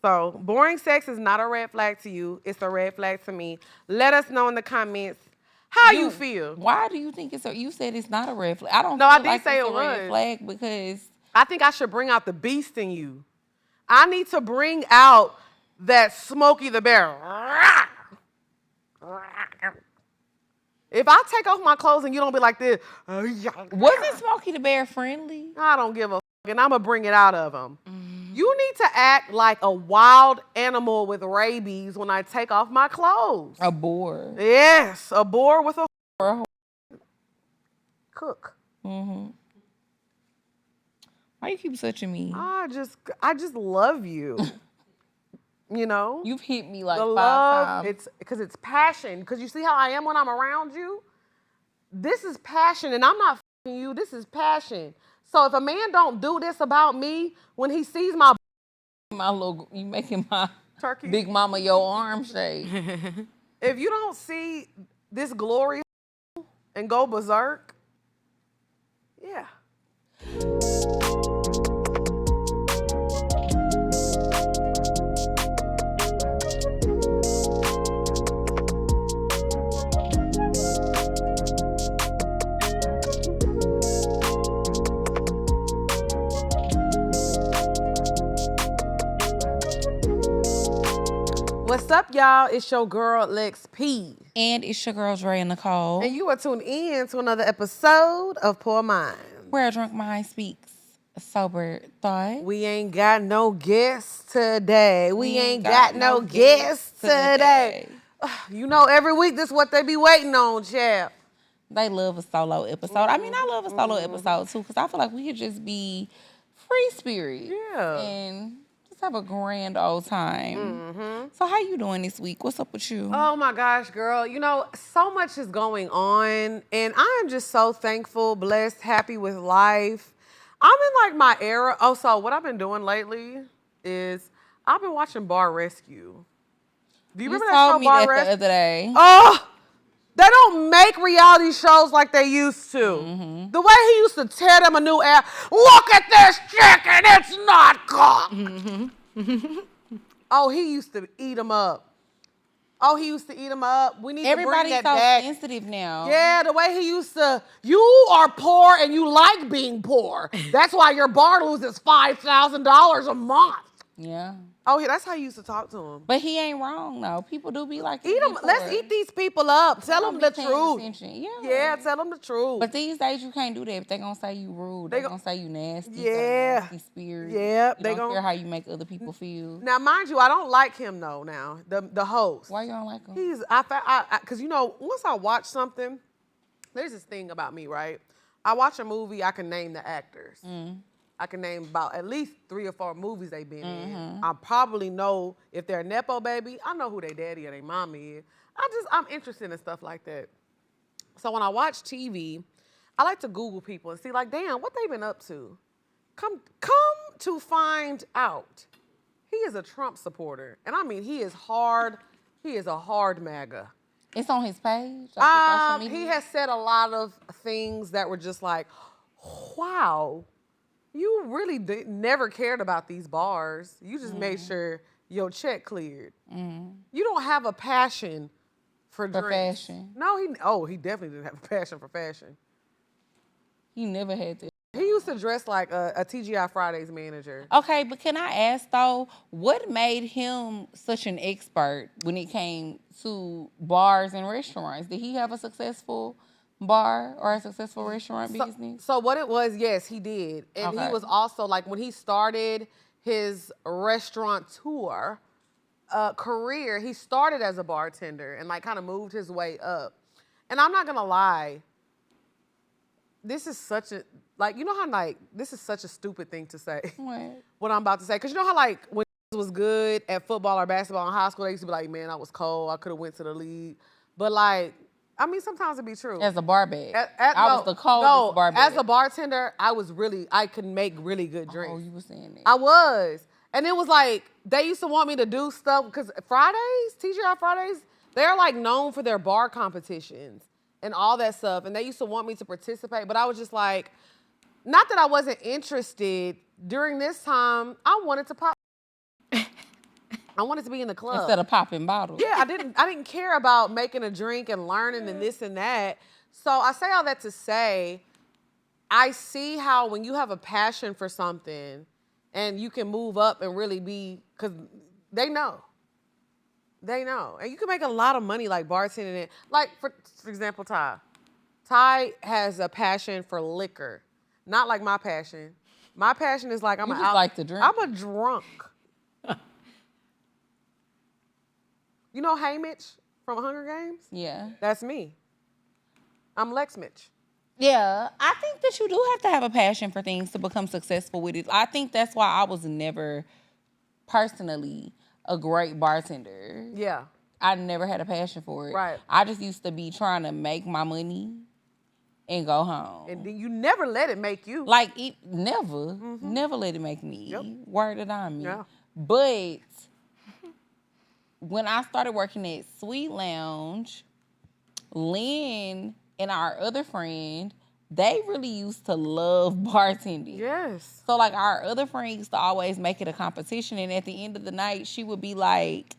So, boring sex is not a red flag to you. It's a red flag to me. Let us know in the comments how you feel. Why do you think it's a? You said it's not a red flag. I don't. No, feel I did like say it's it a red was. flag because I think I should bring out the beast in you. I need to bring out that Smokey the Bear. If I take off my clothes and you don't be like this, wasn't Smokey the Bear friendly? I don't give a fuck, and I'm gonna bring it out of him. You need to act like a wild animal with rabies when I take off my clothes. A boar. Yes, a boar with a cook. Mm-hmm. Why you keep touching me? I just love you. You know? You've hit me like the 5 love, times. it's because it's passion. Because you see how I am when I'm around you? This is passion, and I'm not f***ing you. This is passion. So if a man don't do this about me, when he sees my You making my turkey, big mama your arm shake. if you don't see this glory and go berserk, yeah. What's up, y'all? It's your girl, LEXP. And it's your girl, DREANICOLE. And you are tuned in to another episode of Pour Minds. Where a drunk mind speaks a sober thought. We ain't got no guests today. We ain't got no guests today. You know, every week this is what they be waiting on, chap. They love a solo episode. I mean, I love a solo episode too, because I feel like we could just be free spirit. Yeah. And just have a grand old time. So how you doing this week? What's up with you? Oh my gosh, girl. You know, so much is going on, and I am just so thankful, blessed, happy with life. I'm in like my era. Oh, so what I've been doing lately is I've been watching Bar Rescue. Do you remember that show, told me Bar that Rescue? the other day. Oh, they don't make reality shows like they used to. The way he used to tear them a new air. Look at this chicken, it's not cooked. Oh, he used to eat them up. We need to bring Everybody's that so back. sensitive now. Yeah, the way he used to. You are poor and you like being poor. That's why your bar loses $5,000 a month. Yeah. Oh, yeah, that's how you used to talk to him. But he ain't wrong though. People do be like, Eat them. Let's eat these people up. Tell them the truth. Yeah. Yeah, tell them the truth. But these days you can't do that. If they gonna say you rude, they gonna say you nasty. Yeah. Nasty spirit. Yeah, they don't care how you make other people feel. Now, mind you, I don't like him though. Now, the host. Why you don't like him? Because you know, once I watch something, there's this thing about me, right? I watch a movie, I can name the actors. I can name about at least 3 or 4 movies they've been in. I probably know if they're a Nepo baby, I know who their daddy or their mommy is. I'm interested in stuff like that. So when I watch TV, I like to Google people and see like, damn, what they been up to. Come to find out, he is a Trump supporter. And I mean, he is a hard MAGA. It's on his page? Like social media? He has said a lot of things that were just like, wow. You really never cared about these bars. You just made sure your check cleared. You don't have a passion for drinks. Fashion. No, he definitely didn't have a passion for fashion. He never had that. He used to dress like a TGI Fridays manager. Okay, but can I ask though, what made him such an expert when it came to bars and restaurants? Did he have a successful bar or a successful restaurant business? So what it was, yes, he did. And he was also like, when he started his restaurateur career, he started as a bartender and like kind of moved his way up. And I'm not gonna lie, this is such a, like, you know how like, this is such a stupid thing to say. What I'm about to say. Cause you know how like, when was good at football or basketball in high school, they used to be like, man, I was cold, I could have went to the league. But like, I mean, sometimes it'd be true. As a bar back. I was the coldest bar back. As a bartender, I could make really good drinks. Oh, you were saying that. I was. And it was like, they used to want me to do stuff, because Fridays, TGI Fridays, they're like known for their bar competitions and all that stuff. And they used to want me to participate, but I was just like, not that I wasn't interested. During this time, I wanted to pop. I wanted to be in the club. Instead of popping bottles. Yeah, I didn't care about making a drink and learning and this and that. So I say all that to say, I see how when you have a passion for something and you can move up and really be, because they know. They know. And you can make a lot of money like bartending. Like, for example, Ty. Ty has a passion for liquor. Not like my passion. My passion is like You just like to drink. I'm a drunk. You know Haymitch from Hunger Games? Yeah. That's me. I'm Lex Mitch. Yeah, I think that you do have to have a passion for things to become successful with it. I think that's why I was never personally a great bartender. Yeah. I never had a passion for it. Right. I just used to be trying to make my money and go home. And then you never let it make you. Like, never let it make me. Yep. Word it on me. Yeah. But when I started working at Sweet Lounge, Lynn and our other friend, they really used to love bartending. Yes. So, like, our other friend used to always make it a competition, and at the end of the night, she would be like,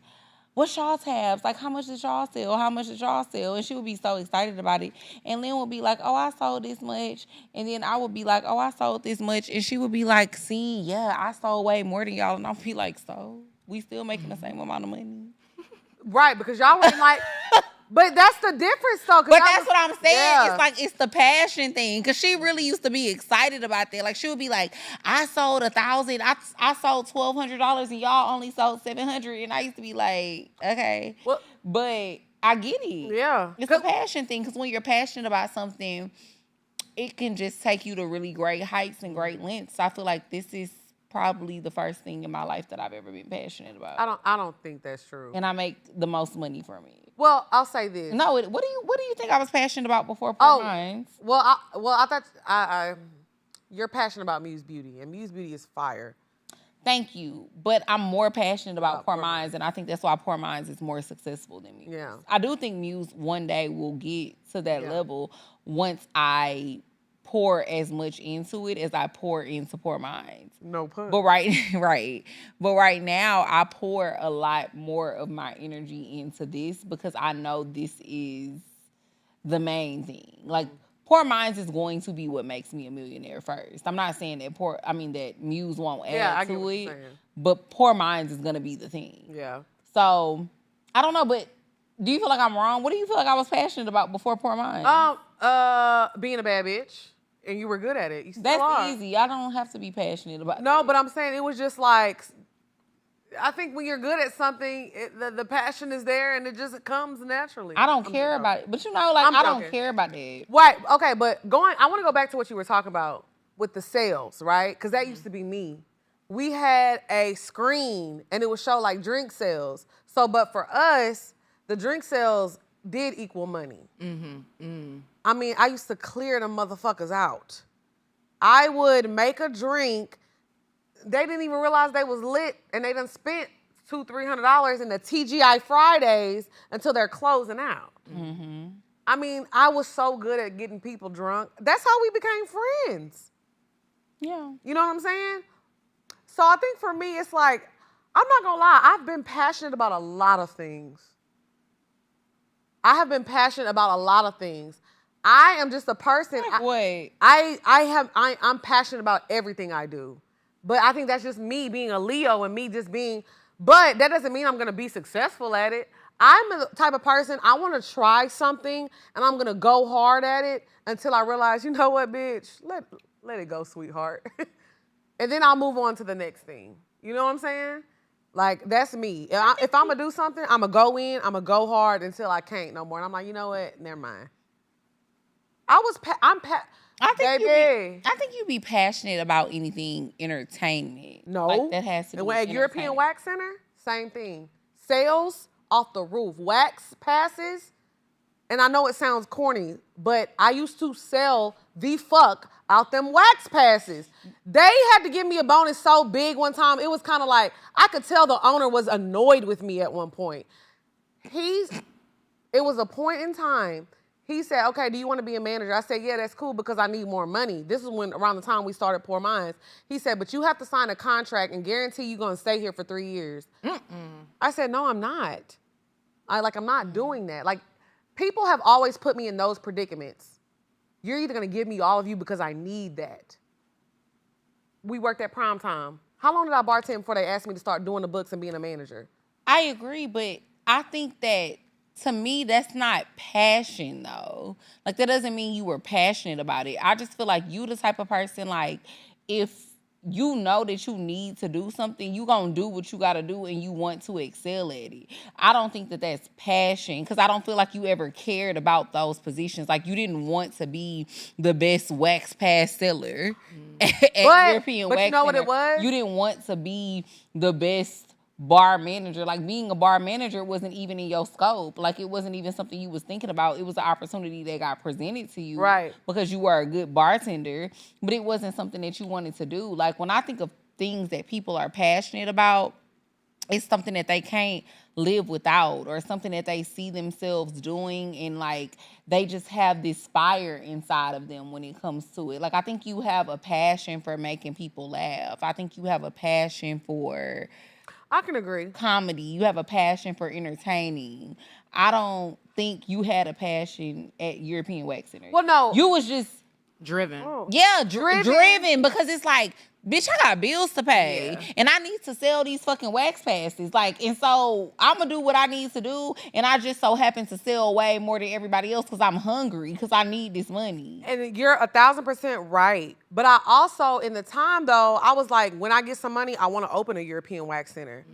what's y'all tabs? Like, how much did y'all sell? How much did y'all sell? And she would be so excited about it. And Lynn would be like, oh, I sold this much. And then I would be like, oh, I sold this much. And she would be like, see, yeah, I sold way more than y'all. And I'll be like, so? We still making the same amount of money? Right, because y'all ain't like... But that's the difference, though. But that's what I'm saying. Yeah. It's like, it's the passion thing. Because she really used to be excited about that. Like, she would be like, I sold 1,000. I sold $1,200 and y'all only sold $700. And I used to be like, okay. Well, but I get it. Yeah. It's a passion thing. Because when you're passionate about something, it can just take you to really great heights and great lengths. I feel like this is probably the first thing in my life that I've ever been passionate about. I don't think that's true. And I make the most money from it. Well, I'll say this. No, what do you think I was passionate about before Pour Minds? Well, I thought you're passionate about Muse Beauty, and Muse Beauty is fire. Thank you, but I'm more passionate about Pour Minds, and I think that's why Pour Minds is more successful than Muse. Yeah, I do think Muse one day will get to that level once I pour as much into it as I pour into Pour Minds. No pun. But right now, I pour a lot more of my energy into this because I know this is the main thing. Like, Pour Minds is going to be what makes me a millionaire first. I'm not saying that that Muse won't add to it, but Pour Minds is going to be the thing. Yeah. So, I don't know, but do you feel like I'm wrong? What do you feel like I was passionate about before Pour Minds? Being a bad bitch. And you were good at it. You still That's are. easy. I don't have to be passionate about No, but I'm saying it was just like, I think when you're good at something, the passion is there and it just comes naturally. I don't care about it. But I don't care about that. Right. Okay, but I want to go back to what you were talking about with the sales, right? Because that used to be me. We had a screen and it would show like drink sales. So, but for us, the drink sales did equal money. I mean, I used to clear them motherfuckers out. I would make a drink. They didn't even realize they was lit, and they done spent $200-300 in the TGI Fridays until they're closing out. I mean, I was so good at getting people drunk. That's how we became friends. Yeah. You know what I'm saying? So I think for me, it's like, I'm not gonna lie, I've been passionate about a lot of things. I have been passionate about a lot of things. I am just a person. Wait. I'm passionate about everything I do. But I think that's just me being a Leo and me just being, but that doesn't mean I'm gonna be successful at it. I'm the type of person, I wanna try something and I'm gonna go hard at it until I realize, you know what, bitch, let it go, sweetheart. And then I'll move on to the next thing. You know what I'm saying? Like, that's me. If I'm gonna do something, I'm gonna go in, I'm gonna go hard until I can't no more. And I'm like, you know what? Never mind. I think you'd be passionate about anything entertainment. No. Like, that has to be at European Wax Center, same thing. Sales off the roof. Wax passes, and I know it sounds corny, but I used to sell the fuck out them wax passes. They had to give me a bonus so big one time. It was kind of like, I could tell the owner was annoyed with me at one point. It was a point in time, he said, okay, do you want to be a manager? I said, yeah, that's cool because I need more money. This is when around the time we started Pour Minds. He said, but you have to sign a contract and guarantee you're going to stay here for 3 years. I said, no, I'm not. I'm not doing that. Like, people have always put me in those predicaments. You're either going to give me all of you because I need that. We worked at Prime Time. How long did I bartend before they asked me to start doing the books and being a manager? I agree, but I think that, to me, that's not passion, though. Like, that doesn't mean you were passionate about it. I just feel like you the type of person, like, if you know that you need to do something, you gonna do what you gotta do and you want to excel at it. I don't think that that's passion, because I don't feel like you ever cared about those positions. Like, you didn't want to be the best wax pass seller at European Wax But you know what Center. it was? You didn't want to be the best bar manager. Like, being a bar manager wasn't even in your scope. Like, it wasn't even something you was thinking about. It was an opportunity that got presented to you, right? Because you were a good bartender, but it wasn't something that you wanted to do. Like, when I think of things that people are passionate about, it's something that they can't live without, or something that they see themselves doing, and like they just have this fire inside of them when it comes to it. Like, I think you have a passion for making people laugh. I think you have a passion for, I can agree, comedy. You have a passion for entertaining. I don't think you had a passion at European Wax Center. Well, no. You was just driven. Yeah, driven, because it's like, bitch, I got bills to pay, and I need to sell these fucking wax passes. Like, and so I'm gonna do what I need to do, and I just so happen to sell way more than everybody else because I'm hungry, because I need this money. And you're 1,000% right. But I also, in the time though, I was like, when I get some money, I want to open a European Wax Center.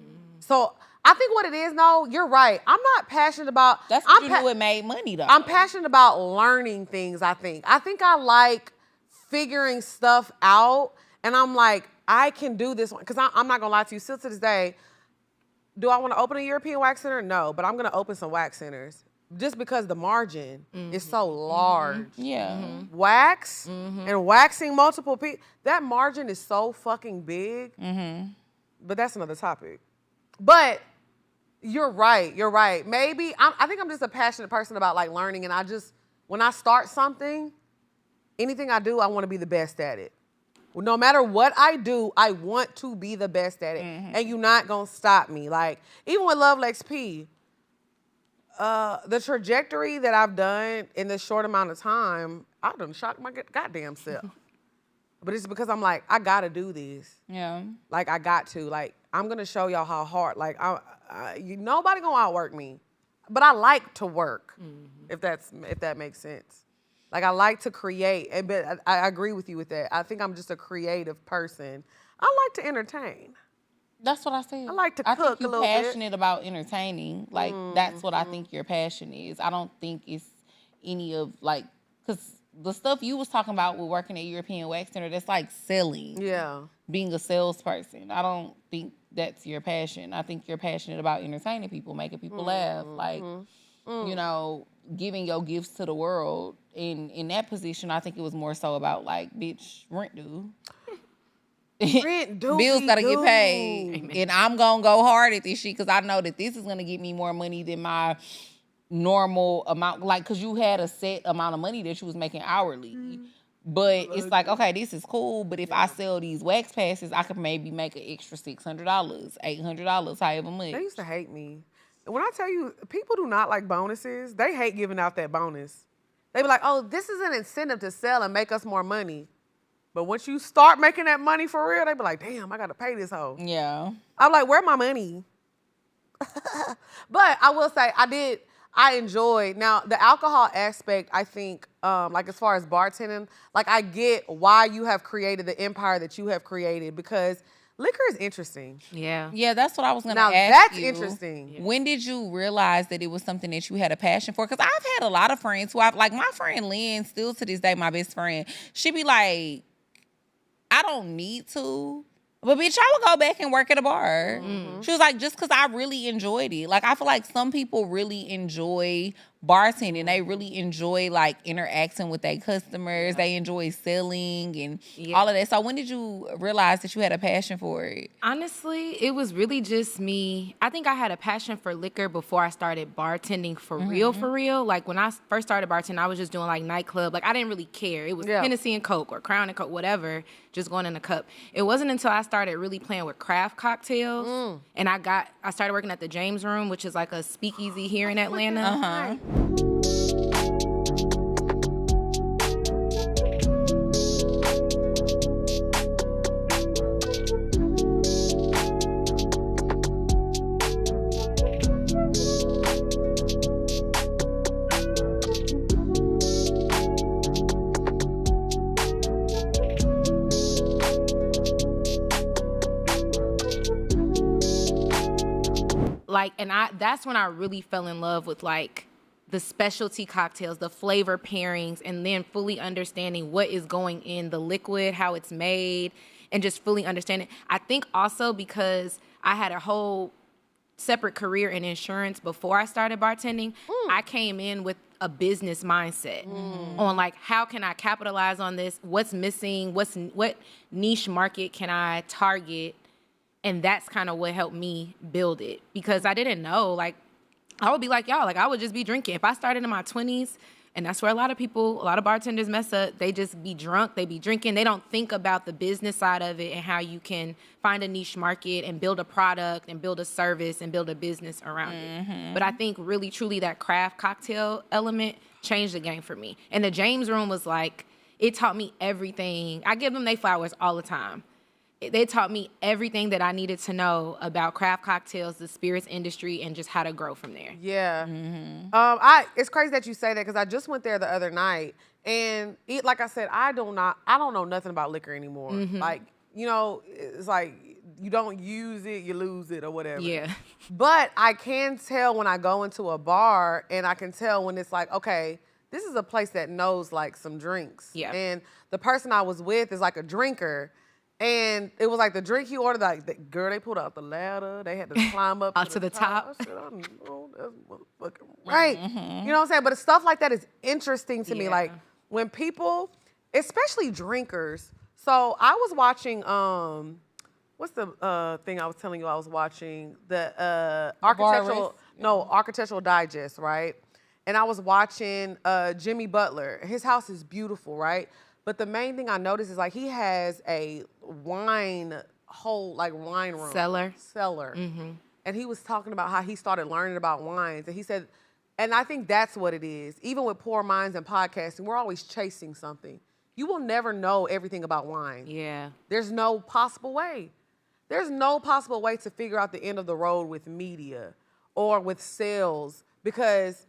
So I think what it is, no, you're right. I'm not passionate about. That's what you knew it made money though. I'm passionate about learning things. I think I like figuring stuff out. And I'm like, I can do this one. Because I'm not going to lie to you. Still to this day, do I want to open a European Wax Center? No. But I'm going to open some wax centers. Just because the margin is so large. Yeah. Wax and waxing multiple people. That margin is so fucking big. But that's another topic. But you're right. You're right. Maybe, I think I'm just a passionate person about like learning. And when I start something, anything I do, I want to be the best at it. No matter what I do, I want to be the best at it. And you're not going to stop me. Like, even with LEXP, the trajectory that I've done in this short amount of time, I done shocked my goddamn self. But it's because I'm like, I got to do this. Yeah. Like, I got to. Like, I'm going to show y'all how hard. Like, nobody going to outwork me. But I like to work, if that makes sense. Like, I like to create, but I agree with you with that. I think I'm just a creative person. I like to entertain. That's what I said. I like to cook a little bit. I think you're passionate about entertaining. Like, that's what I think your passion is. I don't think it's any of, like, because the stuff you was talking about with working at European Wax Center, that's like selling. Yeah. Being a salesperson. I don't think that's your passion. I think you're passionate about entertaining people, making people laugh. Like, you know, giving your gifts to the world. In that position, I think it was more so about like, bitch, rent due. Rent due. Bills gotta get paid. Amen. And I'm gonna go hard at this shit because I know that this is gonna get me more money than my normal amount. Like, cause you had a set amount of money that you was making hourly. But it's like, okay, this is cool. But if I sell these wax passes, I could maybe make an extra $600, $800, however much. They used to hate me. When I tell you, people do not like bonuses. They hate giving out that bonus. They be like, oh, this is an incentive to sell and make us more money. But once you start making that money for real, they be like, damn, I got to pay this hoe. Yeah. I'm like, where my money? But I will say, I enjoyed. Now, the alcohol aspect, I think, like as far as bartending, like I get why you have created the empire that you have created because liquor is interesting. Yeah. Yeah, that's what I was going to Now, ask that's you. interesting. Yeah. When did you realize that it was something that you had a passion for? Because I've had a lot of friends who like my friend Lynn, still to this day, my best friend, she be like, I don't need to. But bitch, I would go back and work at a bar. She was like, just because I really enjoyed it. Like, I feel like some people really enjoy bartending. They really enjoy like interacting with their customers. They enjoy selling and all of that. So when did you realize that you had a passion for it? Honestly, it was really just me. I think I had a passion for liquor before I started bartending for real. Like when I first started bartending, I was just doing like nightclub. Like I didn't really care. It was Hennessy and Coke or Crown and Coke, whatever, just going in a cup. It wasn't until I started really playing with craft cocktails and I started working at the James Room, which is like a speakeasy here in Atlanta. Like, and that's when I really fell in love with like the specialty cocktails, the flavor pairings, and then fully understanding what is going in the liquid, how it's made, and just fully understanding. I think also because I had a whole separate career in insurance before I started bartending, I came in with a business mindset on like, how can I capitalize on this? What's missing? What niche market can I target? And that's kind of what helped me build it, because I didn't know, like, I would be like y'all, like I would just be drinking. If I started in my 20s, and that's where a lot of bartenders mess up, they just be drunk, they be drinking. They don't think about the business side of it and how you can find a niche market and build a product and build a service and build a business around it. But I think really, truly that craft cocktail element changed the game for me. And the James Room was like, it taught me everything. I give them their flowers all the time. They taught me everything that I needed to know about craft cocktails, the spirits industry, and just how to grow from there. Yeah. It's crazy that you say that, because I just went there the other night, and like I said, I don't know nothing about liquor anymore. Like, you know, it's like you don't use it, you lose it or whatever. Yeah. But I can tell when I go into a bar, and I can tell when it's like, okay, this is a place that knows like some drinks. Yeah. And the person I was with is like a drinker. And it was like the drink he ordered, like, girl, they pulled out the ladder. They had to climb up to the top. I said, I know that's motherfucking right. You know what I'm saying? But stuff like that is interesting to me. Like, when people, especially drinkers. So I was watching, what's the thing I was telling you I was watching? The Architectural Digest, right? And I was watching Jimmy Butler. His house is beautiful, right? But the main thing I noticed is like he has a wine room. Cellar. And he was talking about how he started learning about wines. And he said, and I think that's what it is. Even with Poor Minds and podcasting, we're always chasing something. You will never know everything about wine. Yeah. There's no possible way. There's no possible way to figure out the end of the road with media or with sales, because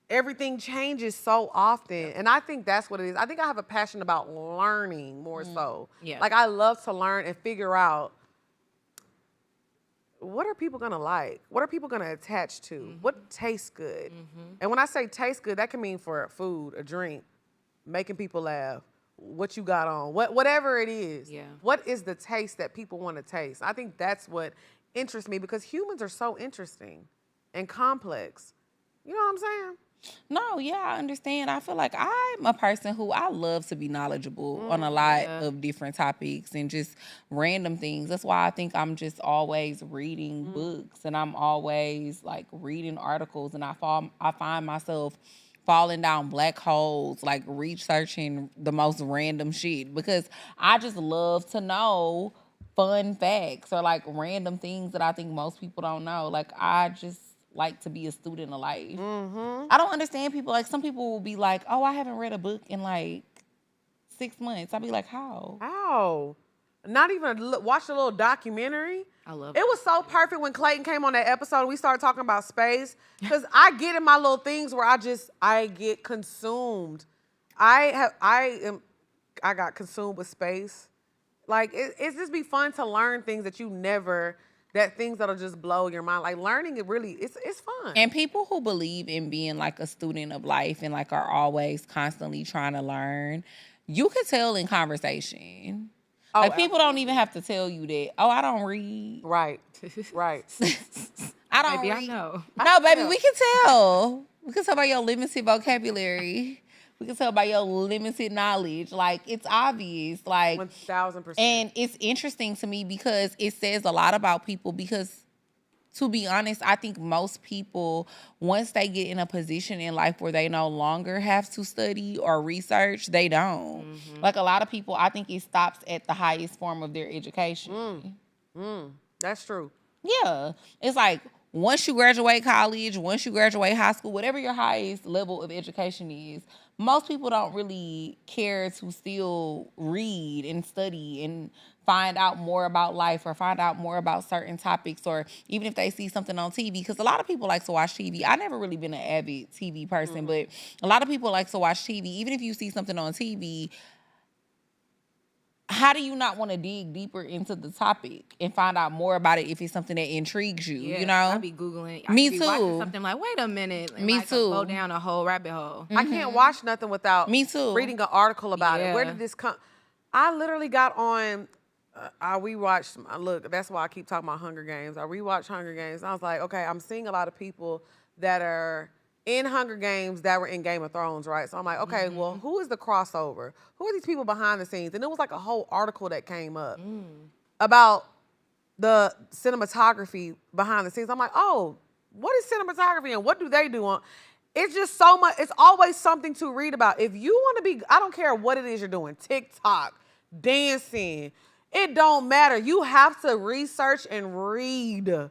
everything changes so often. And I think that's what it is. I think I have a passion about learning more so. Yeah. Like, I love to learn and figure out, what are people gonna like? What are people gonna attach to? What tastes good? And when I say taste good, that can mean for food, a drink, making people laugh, what you got on, whatever it is. Yeah. What is the taste that people want to taste? I think that's what interests me, because humans are so interesting and complex. You know what I'm saying? No, yeah, I understand. I feel like I'm a person who I love to be knowledgeable on a lot of different topics and just random things. That's why I think I'm just always reading books, and I'm always like reading articles, and I find myself falling down black holes, like researching the most random shit, because I just love to know fun facts or like random things that I think most people don't know. Like, I just like to be a student of life. I don't understand people. Like, some people will be like, oh, I haven't read a book in like 6 months. I'll be like, how? How? Not even watch a little documentary? I love it. It was so perfect when Clayton came on that episode and we started talking about space, because I get in my little things where I get consumed. I got consumed with space. Like, it's just be fun to learn things that you never, that things that'll just blow your mind. Like, learning, it's fun. And people who believe in being like a student of life and like are always constantly trying to learn, you could tell in conversation. Like, people don't even have to tell you that, oh, I don't read. Right. Right. I I don't Maybe read. I know. No, baby, we can tell. We can tell by your limited vocabulary. We can tell by your limited knowledge. Like, it's obvious. Like, 1000%. and it's interesting to me because it says a lot about people because, to be honest, I think most people, once they get in a position in life where they no longer have to study or research, they don't. Mm-hmm. Like, a lot of people, I think it stops at the highest form of their education. That's true. Yeah. It's like, once you graduate college, once you graduate high school, whatever your highest level of education is, most people don't really care to still read and study and find out more about life or find out more about certain topics, or even if they see something on TV, because a lot of people like to watch TV. I never really been an avid TV person, but a lot of people like to watch TV. Even if you see something on TV, how do you not want to dig deeper into the topic and find out more about it if it's something that intrigues you, you know? I be Googling. Me be too. watching something like, wait a minute. And Me like, too. Go down a whole rabbit hole. I can't watch nothing without Me too. reading an article about it. Where Yeah. did this come? I literally got on. I rewatched. Look, that's why I keep talking about Hunger Games. I rewatched Hunger Games. And I was like, okay, I'm seeing a lot of people that are in Hunger Games that were in Game of Thrones, right? So I'm like, okay, well, who is the crossover? Who are these people behind the scenes? And it was like a whole article that came up about the cinematography behind the scenes. I'm like, oh, what is cinematography and what do they do on? It's just so much. It's always something to read about. If you want to be, I don't care what it is you're doing, TikTok, dancing, it don't matter. You have to research and read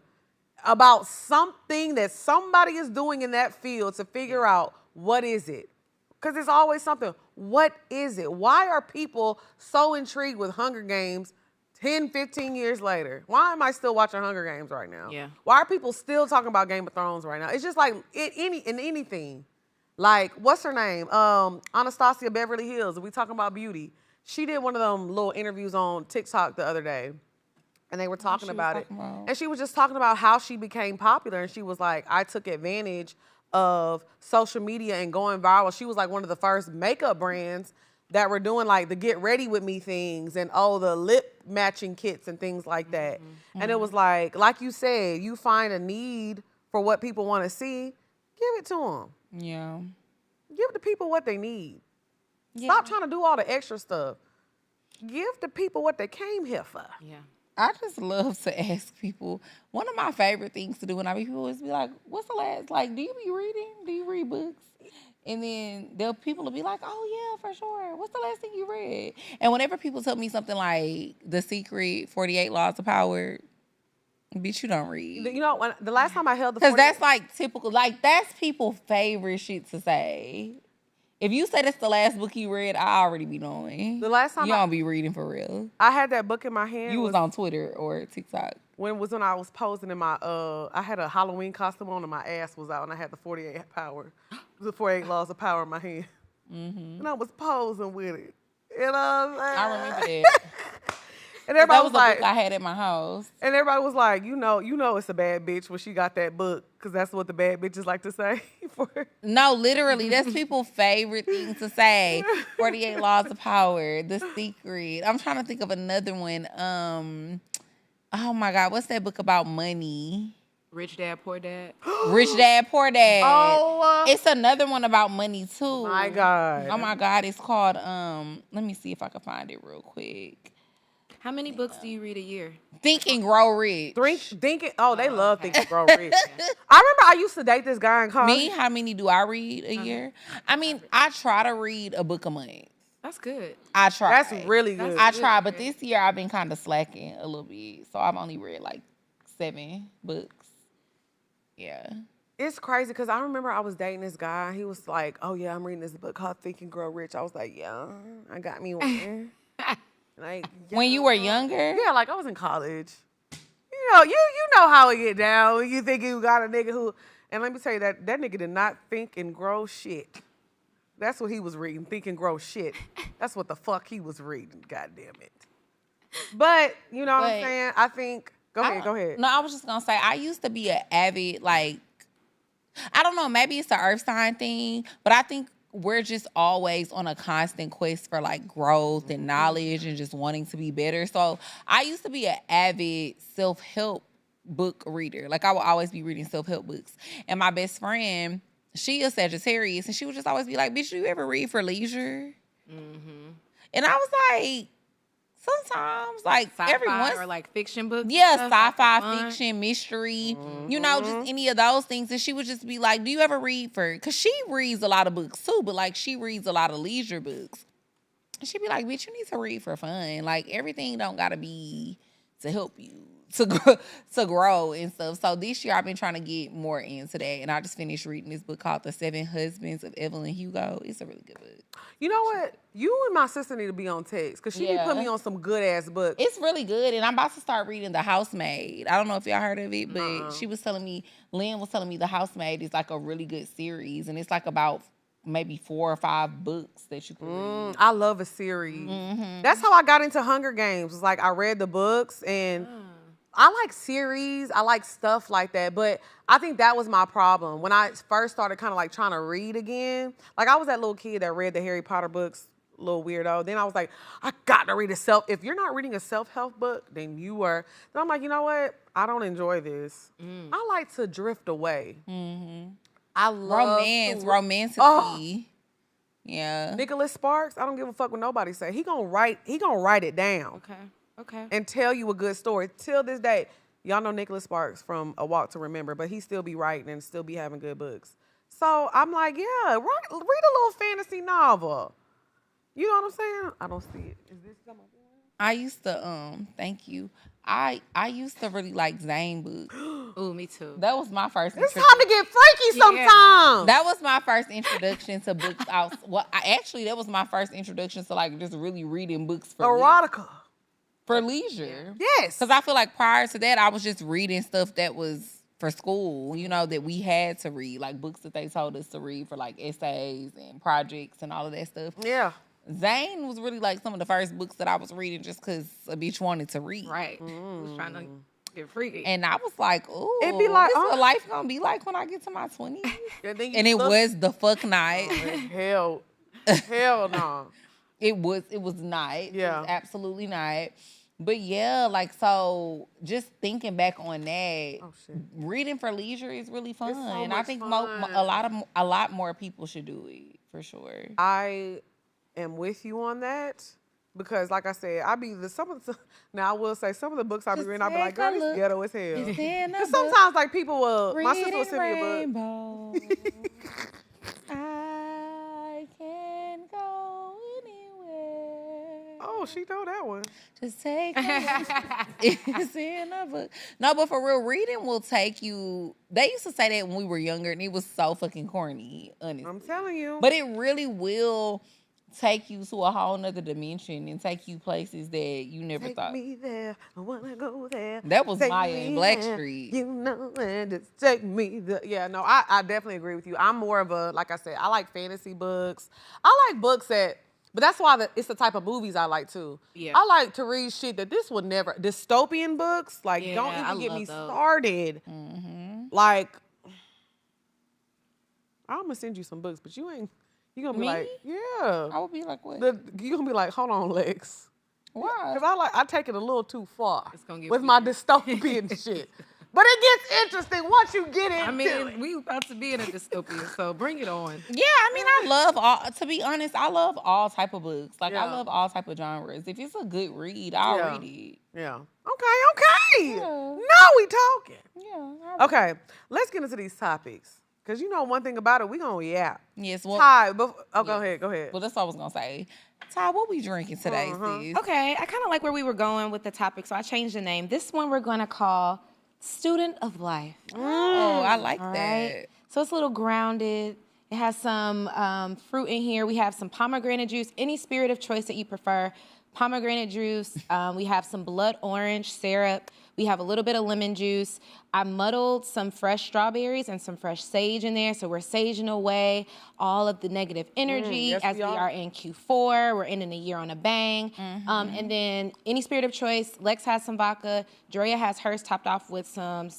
about something that somebody is doing in that field to figure out what is it. Because there's always something. What is it? Why are people so intrigued with Hunger Games 10, 15 years later? Why am I still watching Hunger Games right now? Yeah. Why are people still talking about Game of Thrones right now? It's just like in anything. Like, what's her name? Anastasia Beverly Hills. We talking about beauty. She did one of them little interviews on TikTok the other day. And they were talking about it. And she was just talking about how she became popular. And she was like, I took advantage of social media and going viral. She was like one of the first makeup brands that were doing like the get ready with me things and the lip matching kits and things like that. And it was like you said, you find a need for what people want to see, give it to them. Yeah. Give the people what they need. Yeah. Stop trying to do all the extra stuff. Give the people what they came here for. Yeah. I just love to ask people. One of my favorite things to do when I meet people is be like, what's the last, like, do you be reading? Do you read books? And then people will be like, oh, yeah, for sure. What's the last thing you read? And whenever people tell me something like The Secret, 48 Laws of Power, bitch, you don't read. You know, the last time I held the Because that's like typical, like that's people's favorite shit to say. If you say that's the last book you read, I already be knowing. The last time you don't be reading for real. I had that book in my hand. You was on Twitter or TikTok. When I was posing in my, I had a Halloween costume on and my ass was out and I had the 48 Laws of Power in my hand. And I was posing with it. You know what I'm saying? I remember that. And everybody That was like, a book I had at my house. And everybody was like, you know it's a bad bitch when she got that book, because that's what the bad bitches like to say. No, literally, that's people's favorite thing to say. 48 Laws of Power, The Secret. I'm trying to think of another one. Oh my God, what's that book about money? Rich Dad, Poor Dad. Rich Dad, Poor Dad. Oh, it's another one about money too. My God. Oh my God, it's called, let me see if I can find it real quick. How many books do you read a year? Think and Grow Rich. Thinking. Oh, they love Think and Grow Rich. I remember I used to date this guy in college. Me, how many do I read a year? I mean, I try to read a book a month. That's good. I try. That's really good. I try, but this year I've been kind of slacking a little bit. So I've only read like 7 books. Yeah. It's crazy because I remember I was dating this guy. He was like, oh, yeah, I'm reading this book called Think and Grow Rich. I was like, yeah, I got me one. Like, when you were younger? Yeah, like I was in college. You know how it get down when you think you got a nigga who, and let me tell you that nigga did not think and grow shit. That's what he was reading, Think and Grow Shit. That's what the fuck he was reading, God damn it. But, you know what I'm saying? I think, go ahead. No, I was just going to say, I used to be an avid, like, I don't know, maybe it's the earth sign thing, but I think we're just always on a constant quest for like growth and knowledge and just wanting to be better. So I used to be an avid self-help book reader. Like I will always be reading self-help books. And my best friend, she is Sagittarius, and she would just always be like, bitch, do you ever read for leisure? Mm-hmm. And I was like, sometimes, like sci-fi every once, or like fiction books. yeah, sci-fi, fiction, mystery, you know, just any of those things. And she would just be like, do you ever read for, because she reads a lot of books too, but like she reads a lot of leisure books. And she'd be like, bitch, you need to read for fun. Like everything don't gotta be to help you to grow and stuff. So this year I've been trying to get more into that. And I just finished reading this book called The 7 Husbands of Evelyn Hugo. It's a really good book. You know what? You and my sister need to be on text because she be putting me on some good ass books. It's really good. And I'm about to start reading The Housemaid. I don't know if y'all heard of it, but she was telling me, Lynn was telling me The Housemaid is like a really good series. And it's like about maybe 4 or 5 books that you can read. I love a series. That's how I got into Hunger Games. It's like I read the books and I like series. I like stuff like that. But I think that was my problem. When I first started kind of like trying to read again, like I was that little kid that read the Harry Potter books, little weirdo. Then I was like, I got to read if you're not reading a self-help book, then you were. Then I'm like, you know what? I don't enjoy this. I like to drift away. I love romantically. Yeah. Nicholas Sparks, I don't give a fuck what nobody say. He gonna write it down. Okay. And tell you a good story. Till this day, y'all know Nicholas Sparks from A Walk to Remember, but he still be writing and still be having good books. So I'm like, yeah, read a little fantasy novel. You know what I'm saying? I don't see it. Is this something? I used to, thank you. I used to really like Zane books. Ooh, me too. That was my first It's time to get freaky sometimes. That was my first introduction to books. That was my first introduction to like just really reading books for erotica. For leisure. Yes. Because I feel like prior to that, I was just reading stuff that was for school, you know, that we had to read, like books that they told us to read for like essays and projects and all of that stuff. Yeah. Zane was really like some of the first books that I was reading just because a bitch wanted to read. Right. Was trying to get freaky. And I was like, ooh, it'd be like, this is what life gonna be like when I get to my 20s. And it was the fuck night. Hell no. It was not. Yeah. It was absolutely not. But yeah, like, so just thinking back on that, reading for leisure is really fun. So and I think fun. a lot more people should do it, for sure. I am with you on that because, like I said, now I will say some of the books I be reading, I'll be like, girl, this ghetto as hell. Because sometimes, like, people will, my sister will send me a book. I can go anywhere. Oh, she know that one. Just take it's in a book. No, but for real, reading will take you. They used to say that when we were younger, and it was so fucking corny, honestly. I'm telling you. But it really will take you to a whole nother dimension and take you places that you never thought. Take me there. I want to go there. That was Take Maya and there. Blackstreet. You know, and just take me there. Yeah, no, I definitely agree with you. I'm more of a, like I said, I like fantasy books. I like books but that's why it's the type of movies I like too. Yeah. I like to read shit that this would never, dystopian books, like don't even get me started. Like, I'm going to send you some books, but you're going to be like, yeah. I would be like, what? You're going to be like, hold on, Lex. Why? Because I take it a little too far gonna get with my dystopian shit. But it gets interesting once you get into it. We about to be in a dystopia, so bring it on. Yeah, I mean, I love to be honest, I love all type of books. Like, I love all type of genres. If it's a good read, I'll read it. Yeah. Okay. Yeah. Now we talking. Yeah. Okay, let's get into these topics. Because you know one thing about it, we going to yap. Yes. Well, Ty, go ahead. Well, that's what I was going to say. Ty, what we drinking today, sis? Okay, I kind of like where we were going with the topic, so I changed the name. This one we're going to call Student of Life. Oh, I like that. Right? So it's a little grounded. It has some fruit in here. We have some pomegranate juice, any spirit of choice that you prefer. Pomegranate juice. We have some blood orange syrup. We have a little bit of lemon juice. I muddled some fresh strawberries and some fresh sage in there. So we're saging away all of the negative energy yes, as we are in Q4. We're ending the year on a bang. And then any spirit of choice. Lex has some vodka. Drea has hers topped off with some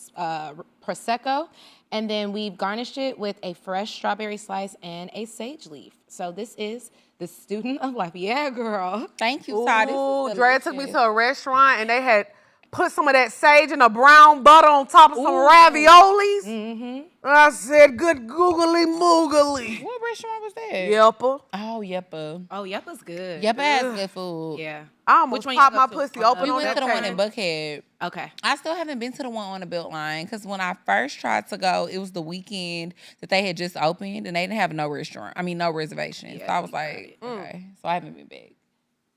Prosecco. And then we've garnished it with a fresh strawberry slice and a sage leaf. So this is the Student of Life. Yeah, girl. Thank you, Ty. Ooh, Drea took me to a restaurant and they had put some of that sage and a brown butter on top of some raviolis. Mm-hmm. I said, good googly moogly. What restaurant was that? Yeppa. Oh, Yeppa. Oh, Yeppa's good. Yeppa has good food. Yeah. I almost popped my pussy open We on went that to the one table. in Buckhead. Okay. I still haven't been to the one on the Beltline because when I first tried to go, it was the weekend that they had just opened and they didn't have no reservation. Yeah, so I was like, okay. So I haven't been back.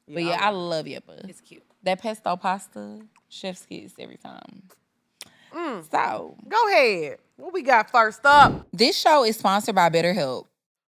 But yeah, I love Yeppa. It's cute. That pesto pasta, chef's kiss every time. So, Go ahead. What we got first up? this show is sponsored by BetterHelp.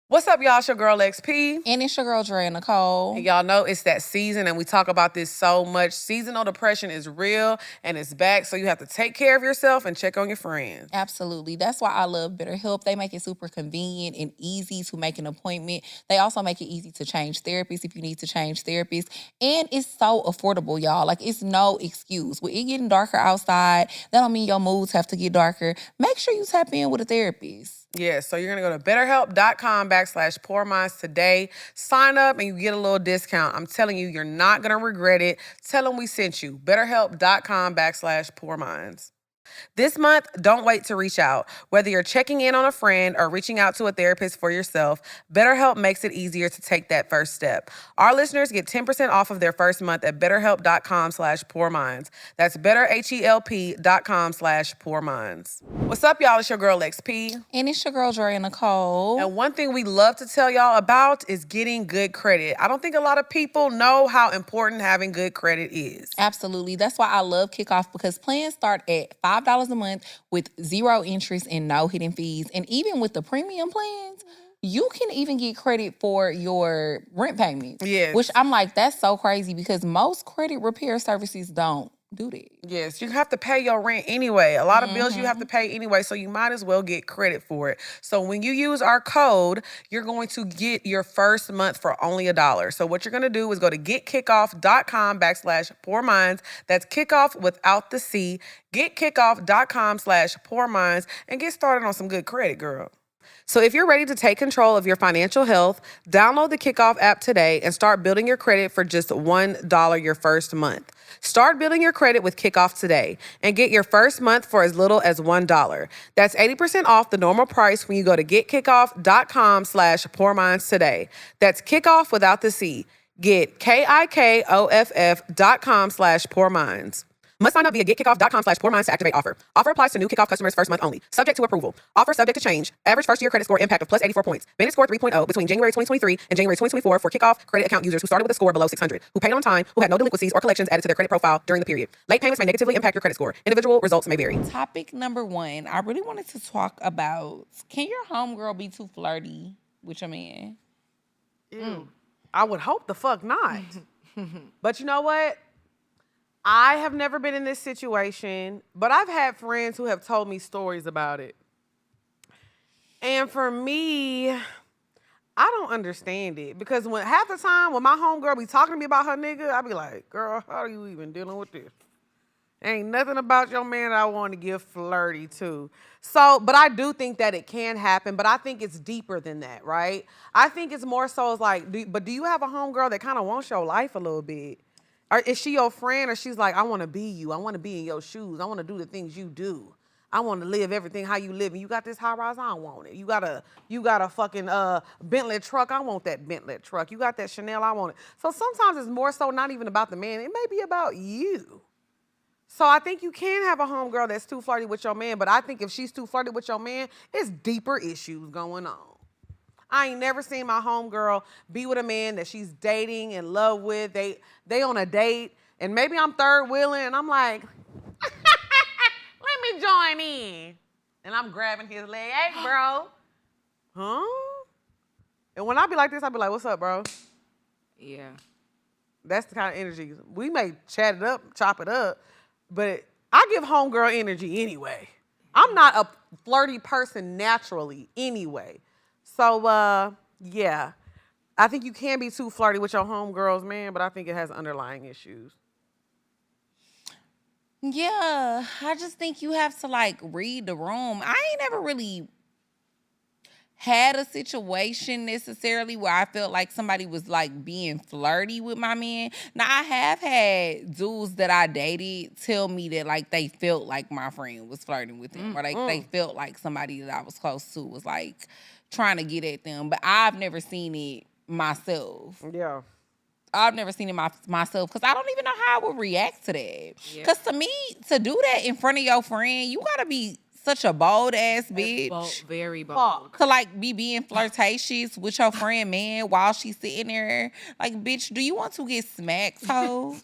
What's up, y'all? It's your girl, LEXP. And it's your girl, DREANICOLE. And y'all know it's that season, and we talk about this so much. Seasonal depression is real, and it's back, so you have to take care of yourself and check on your friends. Absolutely. That's why I love BetterHelp. They make it super convenient and easy to make an appointment. They also make it easy to change therapists if you need to change therapists. And it's so affordable, y'all. Like, it's no excuse. With it getting darker outside, that don't mean your moods have to get darker. Make sure you tap in with a therapist. Yeah, so you're going to go to betterhelp.com/POURMINDS today. Sign up and you get a little discount. I'm telling you, you're not going to regret it. Tell them we sent you. betterhelp.com/POURMINDS. This month, don't wait to reach out. Whether you're checking in on a friend or reaching out to a therapist for yourself, BetterHelp makes it easier to take that first step. Our listeners get 10% off of their first month at betterhelp.com/POURMINDS. That's betterhelp.com/POURMINDS. What's up, y'all? It's your girl, LEXP. And it's your girl, DREANICOLE. And one thing we love to tell y'all about is getting good credit. I don't think a lot of people know how important having good credit is. Absolutely. That's why I love Kickoff because plans start at $5 a month with 0 interest and no hidden fees. And even with the premium plans, you can even get credit for your rent payments. Yes. Which I'm like, that's so crazy because most credit repair services don't do that. Yes, you have to pay your rent anyway. A lot of bills you have to pay anyway, so you might as well get credit for it. So when you use our code, you're going to get your first month for only $1. So what you're going to do is go to getkickoff.com/POURMINDS. That's kickoff without the C. Getkickoff.com/POURMINDS and get started on some good credit, girl. So if you're ready to take control of your financial health, download the Kickoff app today and start building your credit for just $1 your first month. Start building your credit with Kickoff today and get your first month for as little as $1. That's 80% off the normal price when you go to getkickoff.com/POURMINDS today. That's Kickoff without the C. Get KIKOFF.com/POURMINDS. Must sign up via getkickoff.com/POURMINDS to activate offer. Offer applies to new Kickoff customers first month only. Subject to approval. Offer subject to change. Average first year credit score impact of plus 84 points. Bennett score 3.0 between January 2023 and January 2024 for Kickoff credit account users who started with a score below 600, who paid on time, who had no delinquencies or collections added to their credit profile during the period. Late payments may negatively impact your credit score. Individual results may vary. Topic number 1, I really wanted to talk about, can your homegirl be too flirty with your man? I would hope the fuck not. But you know what? I have never been in this situation, but I've had friends who have told me stories about it. And for me, I don't understand it because when half the time when my homegirl be talking to me about her nigga, I be like, girl, how are you even dealing with this? Ain't nothing about your man I want to get flirty to. So, but I do think that it can happen, but I think it's deeper than that, right? I think it's more so it's like, do you have a homegirl that kind of wants your life a little bit? Or is she your friend or she's like, I want to be you. I want to be in your shoes. I want to do the things you do. I want to live everything how you live. And you got this high rise, I don't want it. You got a fucking Bentley truck, I want that Bentley truck. You got that Chanel, I want it. So sometimes it's more so not even about the man. It may be about you. So I think you can have a homegirl that's too flirty with your man, but I think if she's too flirty with your man, it's deeper issues going on. I ain't never seen my homegirl be with a man that she's dating, in love with. They on a date, and maybe I'm third wheeling, and I'm like, let me join in. And I'm grabbing his leg. Hey, bro. Huh? And when I be like this, I be like, what's up, bro? Yeah. That's the kind of energy. We may chat it up, chop it up, but I give homegirl energy anyway. I'm not a flirty person naturally anyway. So, yeah, I think you can be too flirty with your homegirls, man, but I think it has underlying issues. Yeah, I just think you have to, like, read the room. I ain't never really had a situation necessarily where I felt like somebody was like being flirty with my man. Now, I have had dudes that I dated tell me that like they felt like my friend was flirting with them, or like they felt like somebody that I was close to was like trying to get at them. But I've never seen it myself. Yeah. I've never seen it myself because I don't even know how I would react to that. Because to me, to do that in front of your friend, you gotta be such a bold ass bitch. Very bold. To like be being flirtatious with your friend, man, while she's sitting there. Like, bitch, do you want to get smacked, hoe?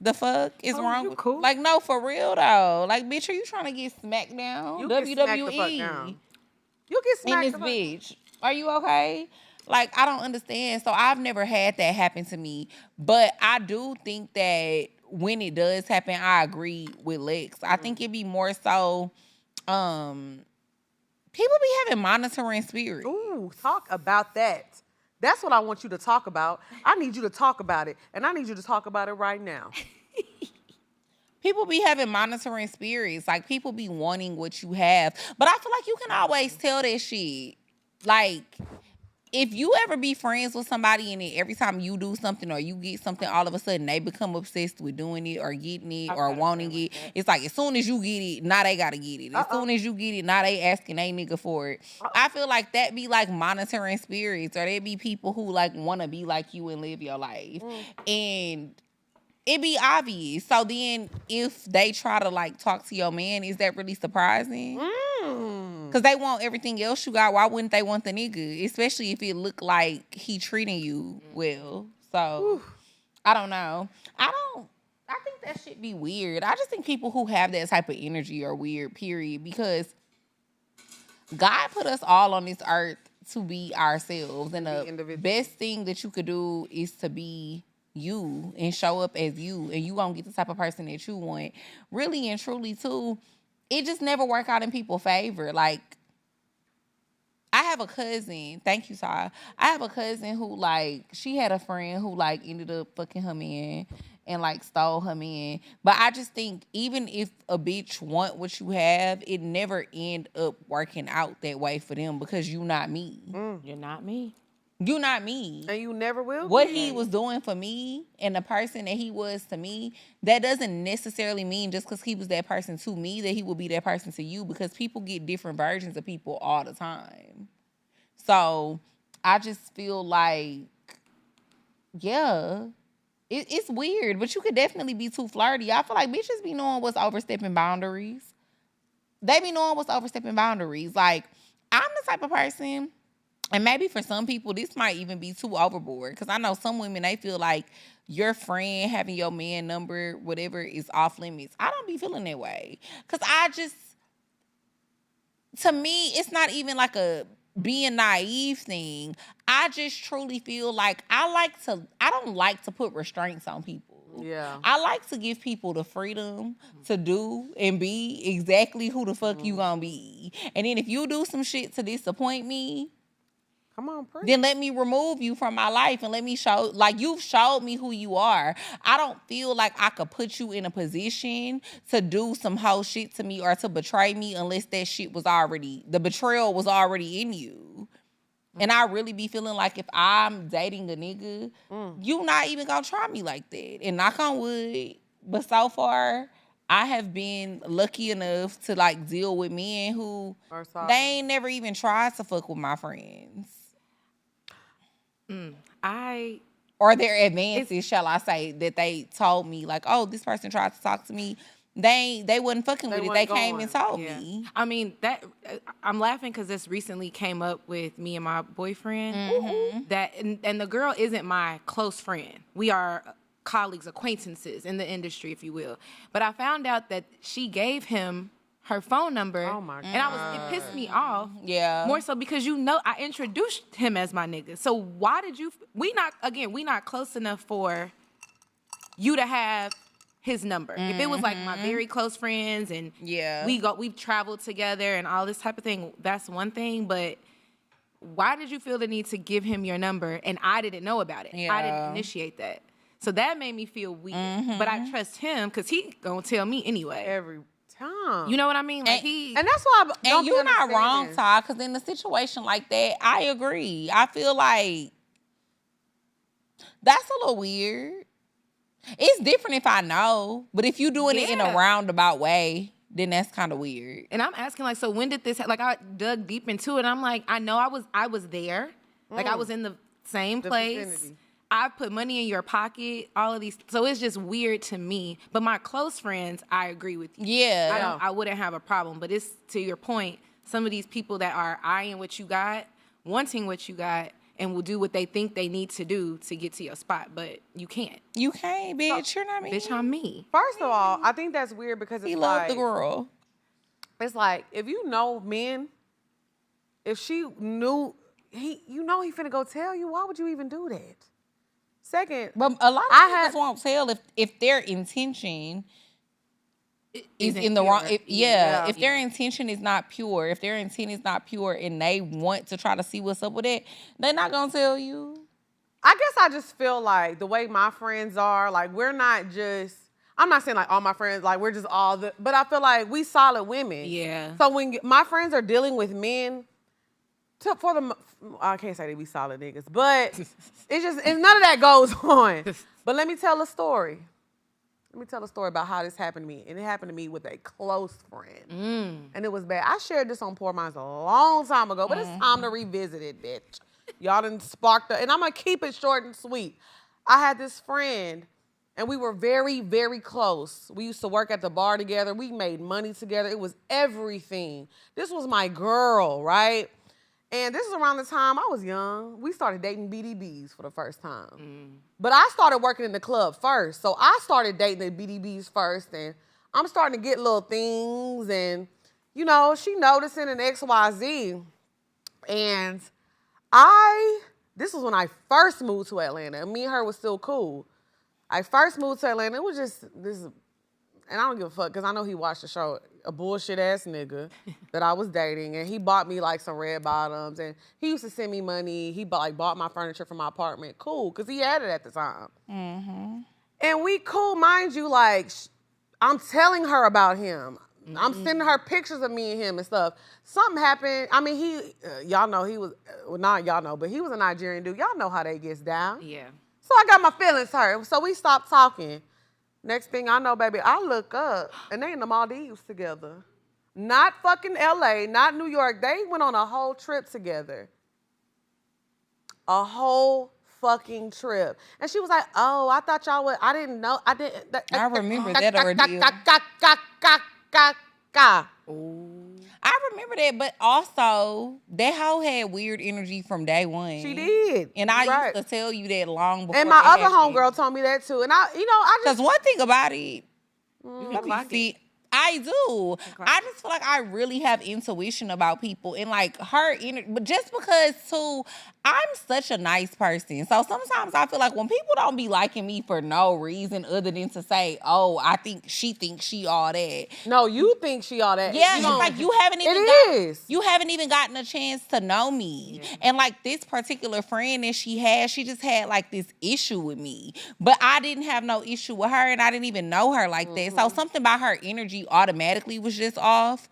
The fuck is wrong? You cool? Like, no, for real though. Like, bitch, are you trying to get smacked down? You WWE. get smacked the fuck down. You get In smacked this the fuck bitch. Are you okay? Like, I don't understand. So I've never had that happen to me. But I do think that when it does happen, I agree with Lex. I think it'd be more so people be having monitoring spirits. Ooh, talk about that. That's what I want you to talk about. I need you to talk about it. And I need you to talk about it right now. People be having monitoring spirits. Like, people be wanting what you have. But I feel like you can always tell that shit. Like, if you ever be friends with somebody and then every time you do something or you get something, all of a sudden they become obsessed with doing it or getting it or wanting it. It's like as soon as you get it, now they gotta get it. As soon as you get it, now they asking they nigga for it. I feel like that be like monitoring spirits, or they be people who like want to be like you and live your life. And it be obvious. So then if they try to like talk to your man, is that really surprising? Because they want everything else you got. Why wouldn't they want the nigga? Especially if it look like he treating you well. So, I don't know. I think that shit be weird. I just think people who have that type of energy are weird, period. Because God put us all on this earth to be ourselves. And the best thing that you could do is to be you and show up as you. And you gonna get the type of person that you want. Really and truly, too. It just never work out in people's favor. Like, I have a cousin. Thank you, Ty. I have a cousin who, like, she had a friend who, like, ended up fucking her man and, like, stole her man. But I just think even if a bitch want what you have, it never end up working out that way for them because you not me. You're not me. You not me. And you never will. What he was doing for me and the person that he was to me, that doesn't necessarily mean just because he was that person to me that he will be that person to you, because people get different versions of people all the time. So I just feel like, yeah, it's weird, but you could definitely be too flirty. I feel like bitches be knowing what's overstepping boundaries. They be knowing what's overstepping boundaries. Like, I'm the type of person, and maybe for some people, this might even be too overboard. Because I know some women, they feel like your friend having your man number, whatever, is off limits. I don't be feeling that way. Because to me, it's not even like a being naive thing. I just truly feel like I don't like to put restraints on people. Yeah. I like to give people the freedom to do and be exactly who the fuck you gonna be. And then if you do some shit to disappoint me, come on, pretty. then let me remove you from my life and let me show, like, you've showed me who you are. I don't feel like I could put you in a position to do some whole shit to me or to betray me unless that shit was already, the betrayal was already in you. And I really be feeling like if I'm dating a nigga, you not even gonna try me like that. And knock on wood, but so far, I have been lucky enough to, like, deal with men who, they ain't never even tried to fuck with my friends. Or their advances, shall I say, that they told me, like, oh, this person tried to talk to me. They wasn't fucking with it. They came and told me. I mean, that I'm laughing because this recently came up with me and my boyfriend. That and the girl isn't my close friend. We are colleagues, acquaintances in the industry, if you will. But I found out that she gave him her phone number. Oh my God. And it pissed me off. Yeah. More so because, I introduced him as my nigga. So why did you, we not close enough for you to have his number. If it was like my very close friends and we've traveled together and all this type of thing, that's one thing. But why did you feel the need to give him your number and I didn't know about it? I didn't initiate that. So that made me feel weird. But I trust him because he gonna tell me anyway. Every time. You know what I mean? Like And that's why I don't And you're not understand wrong, this. Todd, because in a situation like that, I agree. I feel like that's a little weird. It's different if I know, but if you're doing it in a Yeah. roundabout way, then that's kind of weird. And I'm asking, like, so when did this? Like, I dug deep into it. I'm like, I know I was there. Like, I was in the same place. vicinity. I put money in your pocket. All of these. So it's just weird to me. But my close friends, I agree with you. Yeah. I wouldn't have a problem. But it's to your point. Some of these people that are eyeing what you got, wanting what you got, and will do what they think they need to do to get to your spot, but you can't. You can't, bitch. You're not me. Bitch, I'm me. First of all, I think that's weird because it's He like, loved the girl. it's like if you know men, if she knew he finna go tell you, why would you even do that? Second, But a lot of I niggas won't tell if their intention is Isn't in the wrong. pure. If their intention is not pure, if their intent is not pure, and they want to try to see what's up with it, they're not gonna tell you. I guess I just feel like the way my friends are, like we're not just. I'm not saying like all my friends, like we're just all the, but I feel like we solid women. Yeah. So when my friends are dealing with men, I can't say they be solid niggas, but it's none of that goes on. But let me tell a story. Let me tell a story about how this happened to me. And it happened to me with a close friend. And it was bad. I shared this on POURMINDS a long time ago, but it's time to revisit it, bitch. Y'all done sparked up. And I'm going to keep it short and sweet. I had this friend, and we were very, very close. We used to work at the bar together. We made money together. It was everything. This was my girl, right? And this is around the time I was young. We started dating BDBs for the first time. But I started working in the club first. So I started dating the BDBs first. And I'm starting to get little things. And, you know, she noticing an XYZ. And this was when I first moved to Atlanta. And me and her was still cool. I first moved to Atlanta. It was just this, and I don't give a fuck because I know he watched the show. A bullshit ass nigga that I was dating, and he bought me like some red bottoms, and he used to send me money. He bought my furniture for my apartment. Cool, because he had it at the time. And we cool, mind you. Like I'm telling her about him. I'm sending her pictures of me and him and stuff. Something happened. I mean, y'all know he was, well, not y'all know, but he was a Nigerian dude. Y'all know how they gets down. Yeah. So I got my feelings hurt. So we stopped talking. Next thing I know, baby, I look up and they in the Maldives together. Not fucking LA, not New York. They went on a whole trip together. A whole fucking trip. And she was like, oh, I thought y'all would, I didn't know. I didn't. I remember that ordeal. I remember that, but also that hoe had weird energy from day one. She did. And I Right. used to tell you that long before. And my it other happened. homegirl told me that too. And I Because one thing about it, You let can me clock see. it. I do. clock I just feel like I really have intuition about people and like her energy. But just because too, I'm such a nice person. So sometimes I feel like when people don't be liking me for no reason other than to say, oh, I think she all that. No, you think she all that. Yeah, You it's don't- like you haven't even you haven't even gotten a chance to know me. Yeah. And like this particular friend that she just had like this issue with me. But I didn't have no issue with her and I didn't even know her like that. So something about her energy automatically was just off.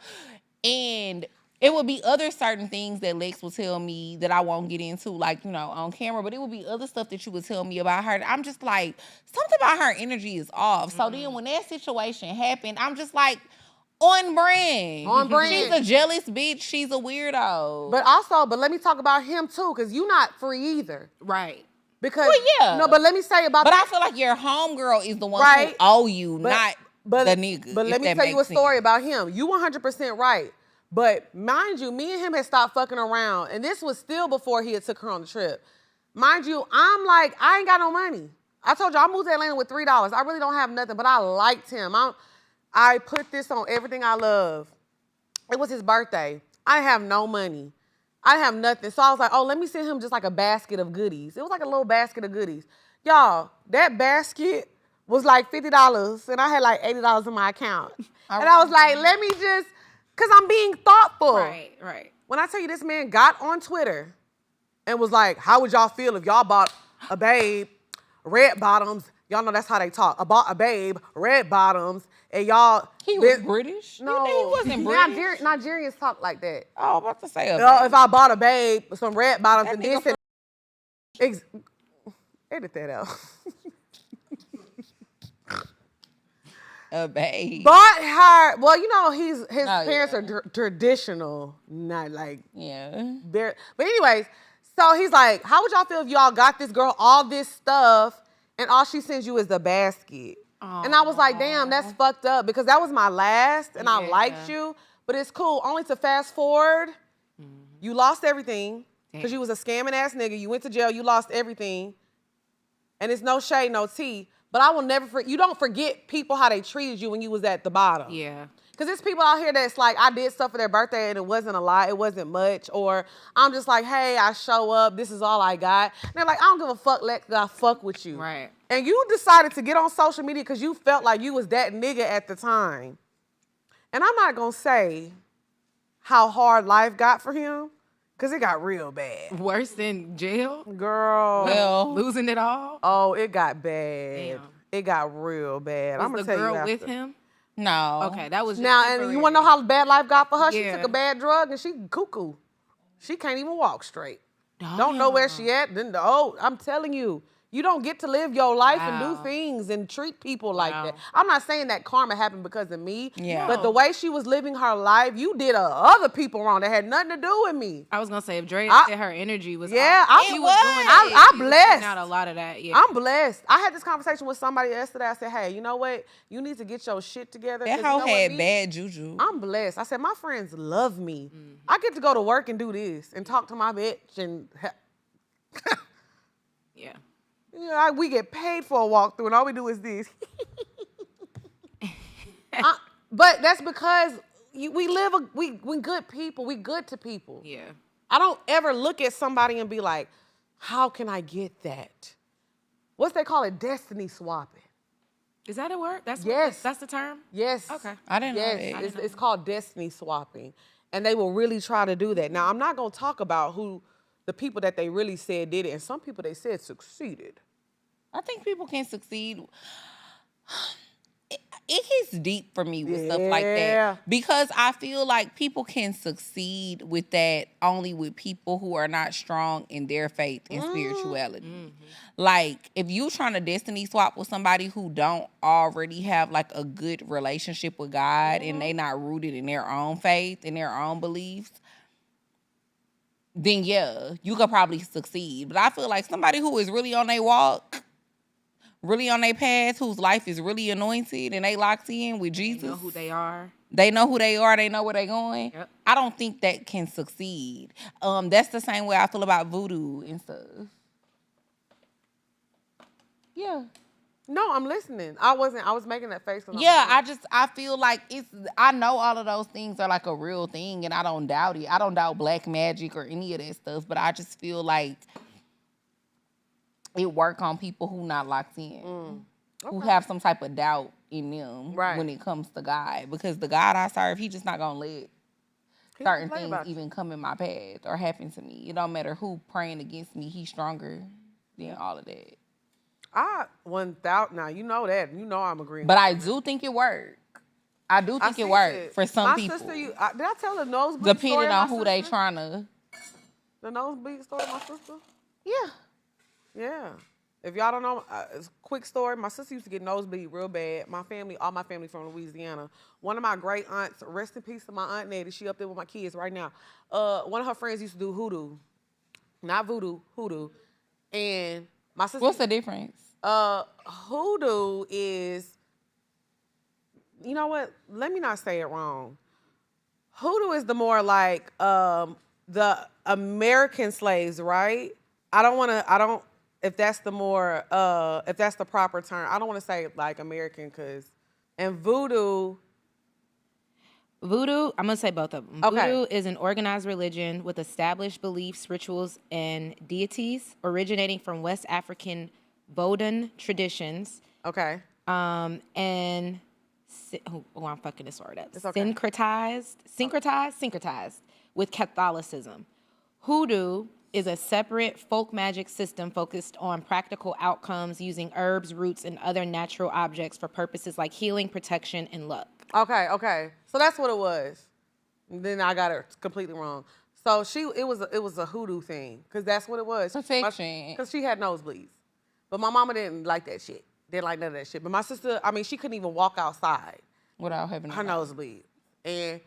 And it would be other certain things that Lex would tell me that I won't get into, like, you know, on camera, but it would be other stuff that you would tell me about her. I'm just like, something about her energy is off. So then when that situation happened, I'm just like, on brand. On brand. She's a jealous bitch. She's a weirdo. But let me talk about him too, because you're not free either. Right. Because Well, yeah. No, but let me say about But I feel like your homegirl is the one who Right. owe you, not the nigga. But let me tell you a story about him. You 100% right. But mind you, me and him had stopped fucking around, and this was still before he had took her on the trip. Mind you, I'm like, I ain't got no money. I told you I moved to Atlanta with $3. I really don't have nothing, but I liked him. I put this on everything I love. It was his birthday. I didn't have no money. I didn't have nothing. So I was like, oh, let me send him just like a basket of goodies. It was like a little basket of goodies. Y'all, that basket was like $50, and I had like $80 in my account. And I was like, let me just, because I'm being thoughtful. Right. When I tell you this man got on Twitter and was like, how would y'all feel if y'all bought a babe red bottoms, Y'all know that's how they talk. A babe, red bottoms, and y'all. He was British? No, He wasn't British. Nigerians talk like that. Oh, I was about to say a If I bought a babe, some red bottoms, and this and edit that out. A babe. Bought her. Well, you know, his parents are traditional, not like But anyways, so he's like, how would y'all feel if y'all got this girl all this stuff and all she sends you is the basket? Aww. And I was like, damn, that's fucked up because that was my last and I liked you, but it's cool. Only to fast forward, you lost everything because you was a scamming ass nigga. You went to jail, you lost everything. And it's no shade, no tea. But I will never you don't forget people how they treated you when you was at the bottom. Yeah. Because there's people out here that's like, I did stuff for their birthday and it wasn't a lot, it wasn't much. Or I'm just like, hey, I show up, this is all I got. And they're like, I don't give a fuck, Lex, I fuck with you. Right. And you decided to get on social media because you felt like you was that nigga at the time. And I'm not going to say how hard life got for him, because it got real bad. Worse than jail? Girl. Well, losing it all? Oh, it got bad. Damn. It got real bad. I'm Was gonna the tell you girl after. with him? no. Okay, that was just Now, and temporary. you want to know how bad life got for her? She Yeah. took a bad drug and she cuckoo. She can't even walk straight. Don't know where she at. Then I'm telling you, you don't get to live your life and do things and treat people like that. I'm not saying that karma happened because of me. Yeah. But the way she was living her life, you did other people wrong that had nothing to do with me. I was gonna say if Drea said her energy was Yeah, off, she she was. doing I'm blessed. Not a lot of that. Yeah. I'm blessed. I had this conversation with somebody yesterday. I said, hey, you know what? You need to get your shit together. That 'cause hoe you know what, had me? bad juju. I'm blessed. I said, my friends love me. I get to go to work and do this and talk to my bitch and Yeah. we get paid for a walkthrough and all we do is this. But that's because we good people. We good to people. Yeah. I don't ever look at somebody and be like, how can I get that? What's they call it? Destiny swapping. Is that a word? That's Yes. That's the term? Yes. Okay. I didn't know Yes, that. it's called destiny swapping. And they will really try to do that. Now, I'm not going to talk about the people that they really said did it. And some people they said succeeded. I think people can succeed. It gets deep for me with stuff like that because I feel like people can succeed with that only with people who are not strong in their faith and spirituality. Mm-hmm. Like if you trying to destiny swap with somebody who don't already have like a good relationship with God and they not rooted in their own faith and their own beliefs, then yeah, you could probably succeed. But I feel like somebody who is really on their walk, really on their path, whose life is really anointed and they locked in with Jesus. They know who they are. They know who they are. They know where they're going. Yep. I don't think that can succeed. That's the same way I feel about voodoo and stuff. Yeah. No, I'm listening. I was making that face. Yeah, I feel like I know all of those things are like a real thing and I don't doubt it. I don't doubt black magic or any of that stuff, but I just feel like it work on people who not locked in, who have some type of doubt in them when it comes to God. Because the God I serve, he just not going to let certain things even come in my path or happen to me. It don't matter who praying against me. He's stronger than all of that. 1,000. Now, you know that. You know I'm agreeing. But I do think it work. I do think it work for some people. Sister, did I tell the nosebleed depending story on who they trying to. The nosebleed story of my sister? Yeah. Yeah. If y'all don't know, it's a quick story. My sister used to get nosebleed real bad. All my family from Louisiana. One of my great aunts, rest in peace to my Aunt Nettie, she up there with my kids right now. One of her friends used to do hoodoo. Not voodoo, hoodoo. And my sister... What's the difference? Hoodoo is... You know what? Let me not say it wrong. Hoodoo is the more like the American slaves, right? If that's the proper term, I don't want to say like American and voodoo, I'm going to say both of them. Okay. Voodoo is an organized religion with established beliefs, rituals, and deities originating from West African Vodun traditions. Okay. And I'm fucking this word up. It's okay. Syncretized with Catholicism. Hoodoo is a separate folk magic system focused on practical outcomes using herbs, roots, and other natural objects for purposes like healing, protection, and luck. Okay. So that's what it was. And then I got it completely wrong. So it was a hoodoo thing, because that's what it was. Protection. Because she had nosebleeds. But my mama didn't like that shit. Didn't like none of that shit. But my sister, I mean, she couldn't even walk outside Without having her nosebleed. And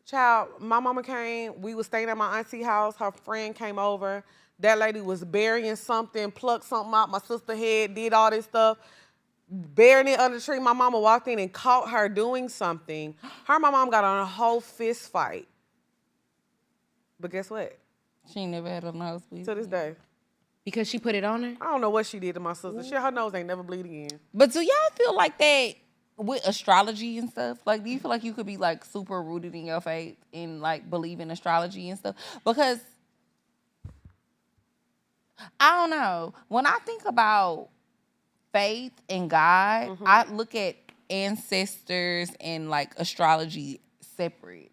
child, my mama came. We was staying at my auntie house. Her friend came over. That lady was burying something, plucked something out my sister's head, did all this stuff, burying it under the tree. My mama walked in and caught her doing something. Her and my mom got on a whole fist fight. But guess what? She never had a nosebleed. To this day. Because she put it on her? I don't know what she did to my sister. Her nose ain't never bleed again. But do y'all feel like that with astrology and stuff? Like, do you feel like you could be like super rooted in your faith and like believe in astrology and stuff? Because I don't know. When I think about faith and God, I look at ancestors and like astrology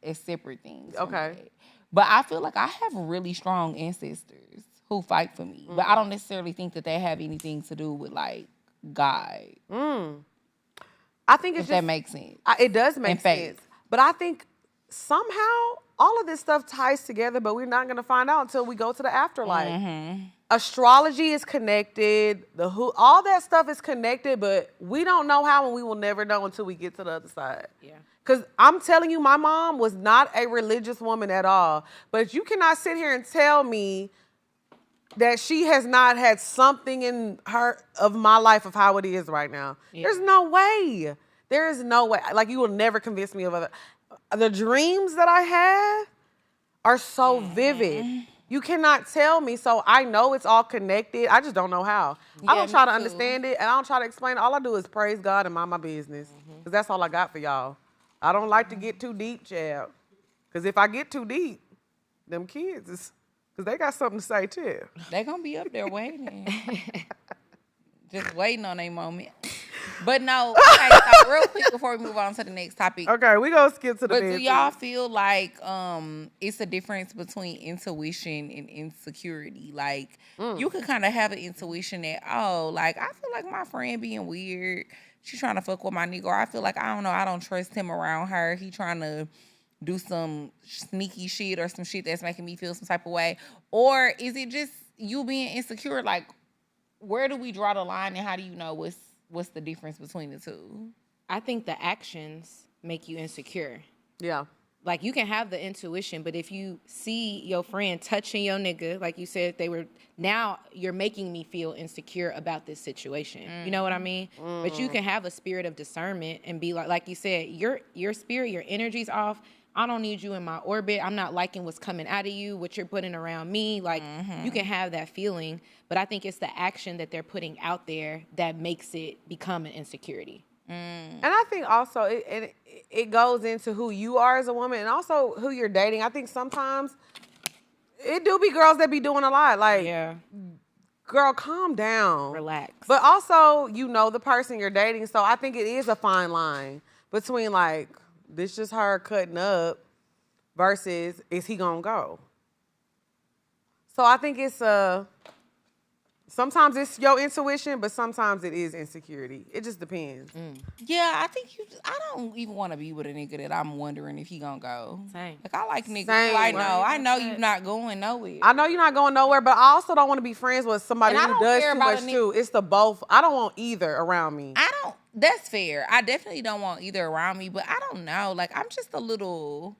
as separate things. Okay. But I feel like I have really strong ancestors who fight for me. But I don't necessarily think that they have anything to do with like God. I think it's if that makes sense. It does make faith. sense. But I think somehow all of this stuff ties together, but we're not going to find out until we go to the afterlife. Astrology is connected. All that stuff is connected, but we don't know how, and we will never know until we get to the other side. Yeah. Because I'm telling you, my mom was not a religious woman at all. But you cannot sit here and tell me that she has not had something in her of my life of how it is right now. Yeah. There's no way. There is no way. Like, you will never convince me of other. The dreams that I have are so vivid. You cannot tell me. So I know it's all connected. I just don't know how. I don't try to understand it, and I don't try to explain it. All I do is praise God and mind my business. Because that's all I got for y'all. I don't like to get too deep, child. Because if I get too deep, them kids is... Because they got something to say, too. They going to be up there waiting. Just waiting on a moment. But no, okay, so real quick before we move on to the next topic. Okay, we going to skip to the But do y'all feel like it's a difference between intuition and insecurity? Like, you could kind of have an intuition that, like, I feel like my friend being weird. She's trying to fuck with my nigga. Or I feel like, I don't know, I don't trust him around her. He trying to do some sneaky shit or some shit that's making me feel some type of way. Or is it just you being insecure? Like, where do we draw the line, and how do you know what's the difference between the two? I think the actions make you insecure. Yeah. Like, you can have the intuition, but if you see your friend touching your nigga, like you said, now you're making me feel insecure about this situation. You know what I mean? But you can have a spirit of discernment and be like you said, your spirit, your energy's off. I don't need you in my orbit. I'm not liking what's coming out of you, what you're putting around me. Like, you can have that feeling, but I think it's the action that they're putting out there that makes it become an insecurity. And I think also it goes into who you are as a woman and also who you're dating. I think sometimes it do be girls that be doing a lot. Like, girl, calm down. Relax. But also, you know the person you're dating. So I think it is a fine line between, like, this just her cutting up versus is he gonna go? So I think it's sometimes it's your intuition, but sometimes it is insecurity. It just depends. Yeah, I think I don't even want to be with a nigga that I'm wondering if he gonna go. Same. Like, I like niggas. Same. I know you're not going nowhere. I know you're not going nowhere, but I also don't want to be friends with somebody who does too much too. It's the both. I don't want either around me. That's fair. I definitely don't want either around me, but I don't know. Like, I'm just I don't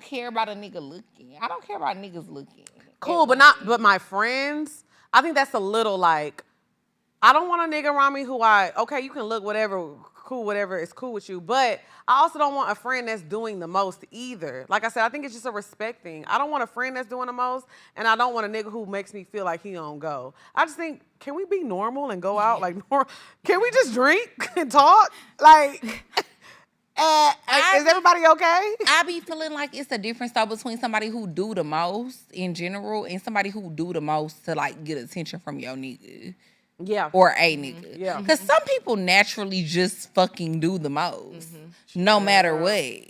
care about a nigga looking. I don't care about niggas looking. Cool, but my friends, I think that's a little like, I don't want a nigga around me who you can look whatever, cool, whatever is cool with you, but I also don't want a friend that's doing the most either. Like I said, I think it's just a respect thing. I don't want a friend that's doing the most, and I don't want a nigga who makes me feel like he don't go. I just think, can we be normal and go out like normal? Can we just drink and talk? Like, is everybody okay? I be feeling like it's a difference though between somebody who do the most in general and somebody who do the most to like get attention from your nigga. Yeah. or a nigga. Yeah. Because some people naturally just fucking do the most, no matter what.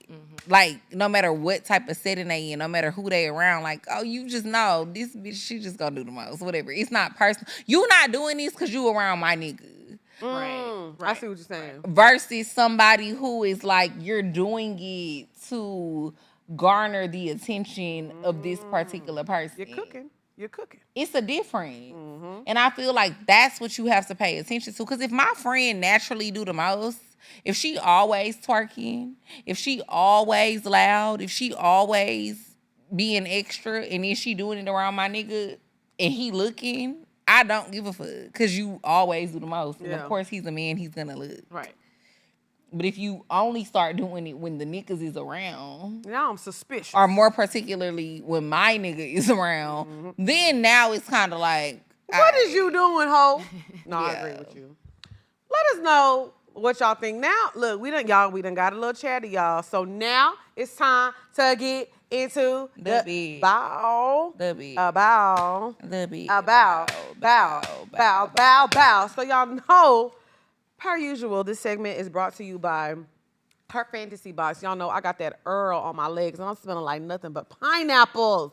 Like, no matter what type of setting they in, no matter who they around, like, oh, you just know this bitch, she just gonna do the most, whatever. It's not personal. You not doing this because you around my nigga. Right. I see what you're saying. Versus somebody who is like, you're doing it to garner the attention of this particular person. You're cooking. It's a difference. And I feel like that's what you have to pay attention to. Because if my friend naturally do the most, if she always twerking, if she always loud, if she always being extra, and then she doing it around my nigga and he looking, I don't give a fuck. Because you always do the most. And of course, he's a man, he's going to look. Right. But if you only start doing it when the niggas is around, now I'm suspicious. or more particularly when my nigga is around, then now it's kind of like, what is you doing, ho? No, I agree with you. Let us know what y'all think. Now, look, we done got a little chatty, y'all. So now it's time to get into the bow. Bow. So y'all know, per usual, this segment is brought to you by Her Fantasy Box. Y'all know I got that Earl on my legs, and I'm smelling like nothing but pineapples.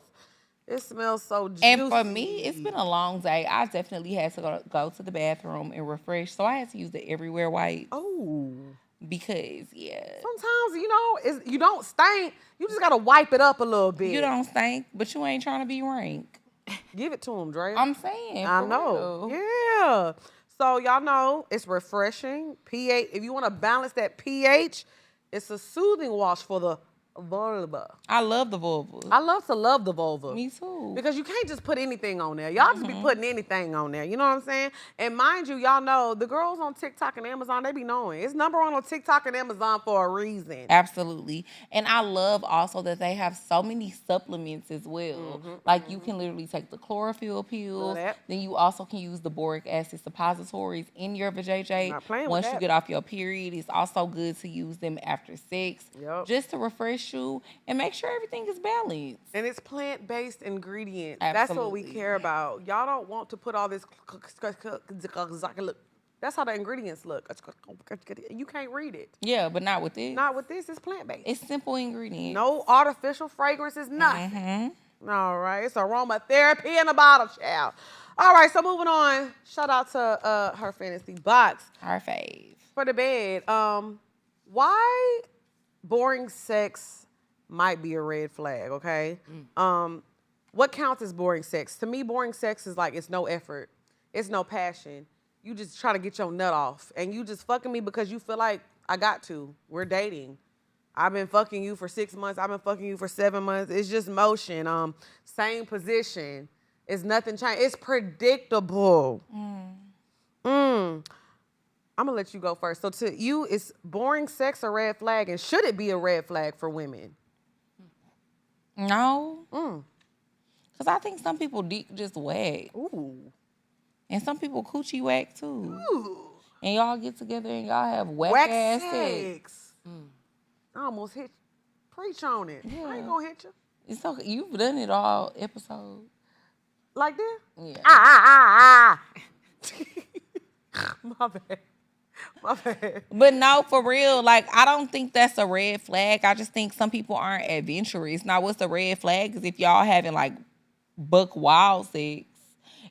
It smells so juicy. And for me, it's been a long day. I definitely had to go to the bathroom and refresh, so I had to use the Everywhere wipe. Oh. Because, yeah. Sometimes, you don't stink. You just got to wipe it up a little bit. You don't stink, but you ain't trying to be rank. Give it to him, Drea. I'm saying. I know. Real. Yeah. So y'all know it's refreshing. pH. If you want to balance that pH, it's a soothing wash for the vulva. I love the vulva. I love the vulva. Me too. Because you can't just put anything on there. Y'all just be putting anything on there. You know what I'm saying? And mind you, y'all know the girls on TikTok and Amazon, they be knowing. It's number one on TikTok and Amazon for a reason. Absolutely. And I love also that they have so many supplements as well. Like you can literally take the chlorophyll pills. Then you also can use the boric acid suppositories in your vajayjay. Once you get off your period, it's also good to use them after sex. Just to refresh you and make sure everything is balanced. And it's plant-based ingredients. Absolutely. That's what we care about. Y'all don't want to put all this. That's how the ingredients look. You can't read it. Yeah, but not with this. Not with this. It's plant-based. It's simple ingredients. No artificial fragrances, nothing. All right. It's aromatherapy in a bottle, child. All right. So moving on. Shout out to Her Fantasy Box. Our fave. For the bed. Why boring sex might be a red flag, okay? What counts as boring sex? To me, boring sex is like it's no effort. It's no passion. You just try to get your nut off. And you just fucking me because you feel like I got to. We're dating. I've been fucking you for 6 months. I've been fucking you for 7 months. It's just motion. Same position. It's nothing changed. It's predictable. I'm going to let you go first. So to you, is boring sex a red flag? And should it be a red flag for women? No. Because I think some people dick just whack. Ooh. And some people coochie whack too. Ooh. And y'all get together and y'all have whack-ass sex. I almost hit preach on it. Yeah. I ain't going to hit you. It's okay. You've done it all episode. Like that? Yeah. My bad. My bad. But no, for real, like, I don't think that's a red flag. I just think some people aren't adventurous. Now, what's a red flag is if y'all having, like, buck wild sex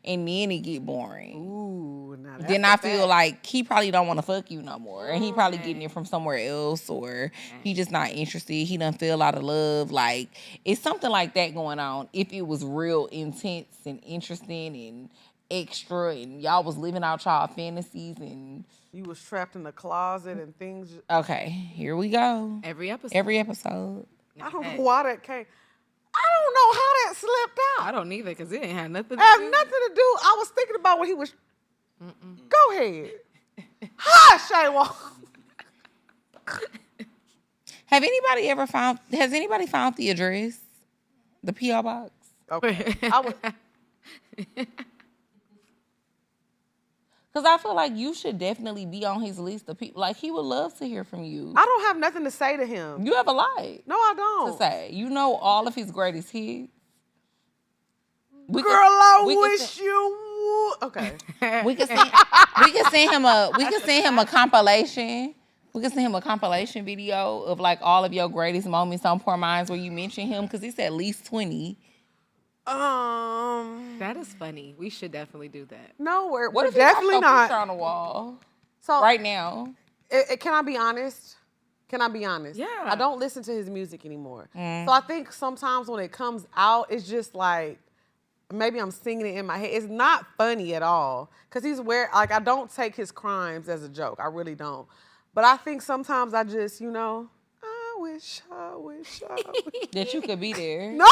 and then it get boring. Ooh, now that's then I feel like he probably don't want to fuck you no more. And he probably getting it from somewhere else, or he just not interested. He done feel out of love. Like, it's something like that going on if it was real intense and interesting and extra and y'all was living out y'all fantasies and you was trapped in the closet and things. Okay, here we go. Every episode. I don't know why that came. I don't know how that slipped out. I don't either, because it ain't had nothing to do. Had nothing to do. I was thinking about when he was. Go ahead. Hi, Shaywalk. Has anybody found the address? The P.O. box? Okay. Because I feel like you should definitely be on his list of people. Like, he would love to hear from you. I don't have nothing to say to him. You have a lot. No, I don't. To say. You know all of his greatest hits. I wish you Ooh, okay. We can send him a compilation. We can send him a compilation video of like all of your greatest moments on Poor Minds where you mention him because it's at least 20. That is funny. We should definitely do that. No, we're What if definitely he got your picture not. on the wall So right now? Can I be honest? Can I be honest? Yeah. I don't listen to his music anymore. So I think sometimes when it comes out, it's just like, maybe I'm singing it in my head. It's not funny at all. Because I don't take his crimes as a joke. I really don't. But I think sometimes I just, I wish. That you could be there. No!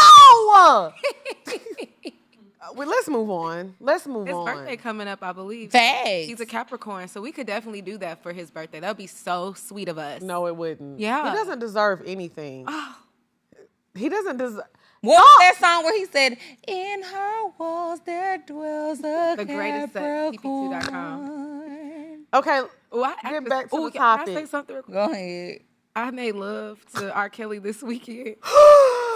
Well, let's move on. His birthday coming up, I believe. Facts. He's a Capricorn, so we could definitely do that for his birthday. That would be so sweet of us. No, it wouldn't. Yeah. He doesn't deserve anything. Oh. He doesn't deserve... What was that song where he said, "In her walls there dwells a The greatest sex, Capricorn"? pp2.com. Okay, Well, get back to the Can I say topic. something real quick? Go ahead. I made love to R. Kelly this weekend.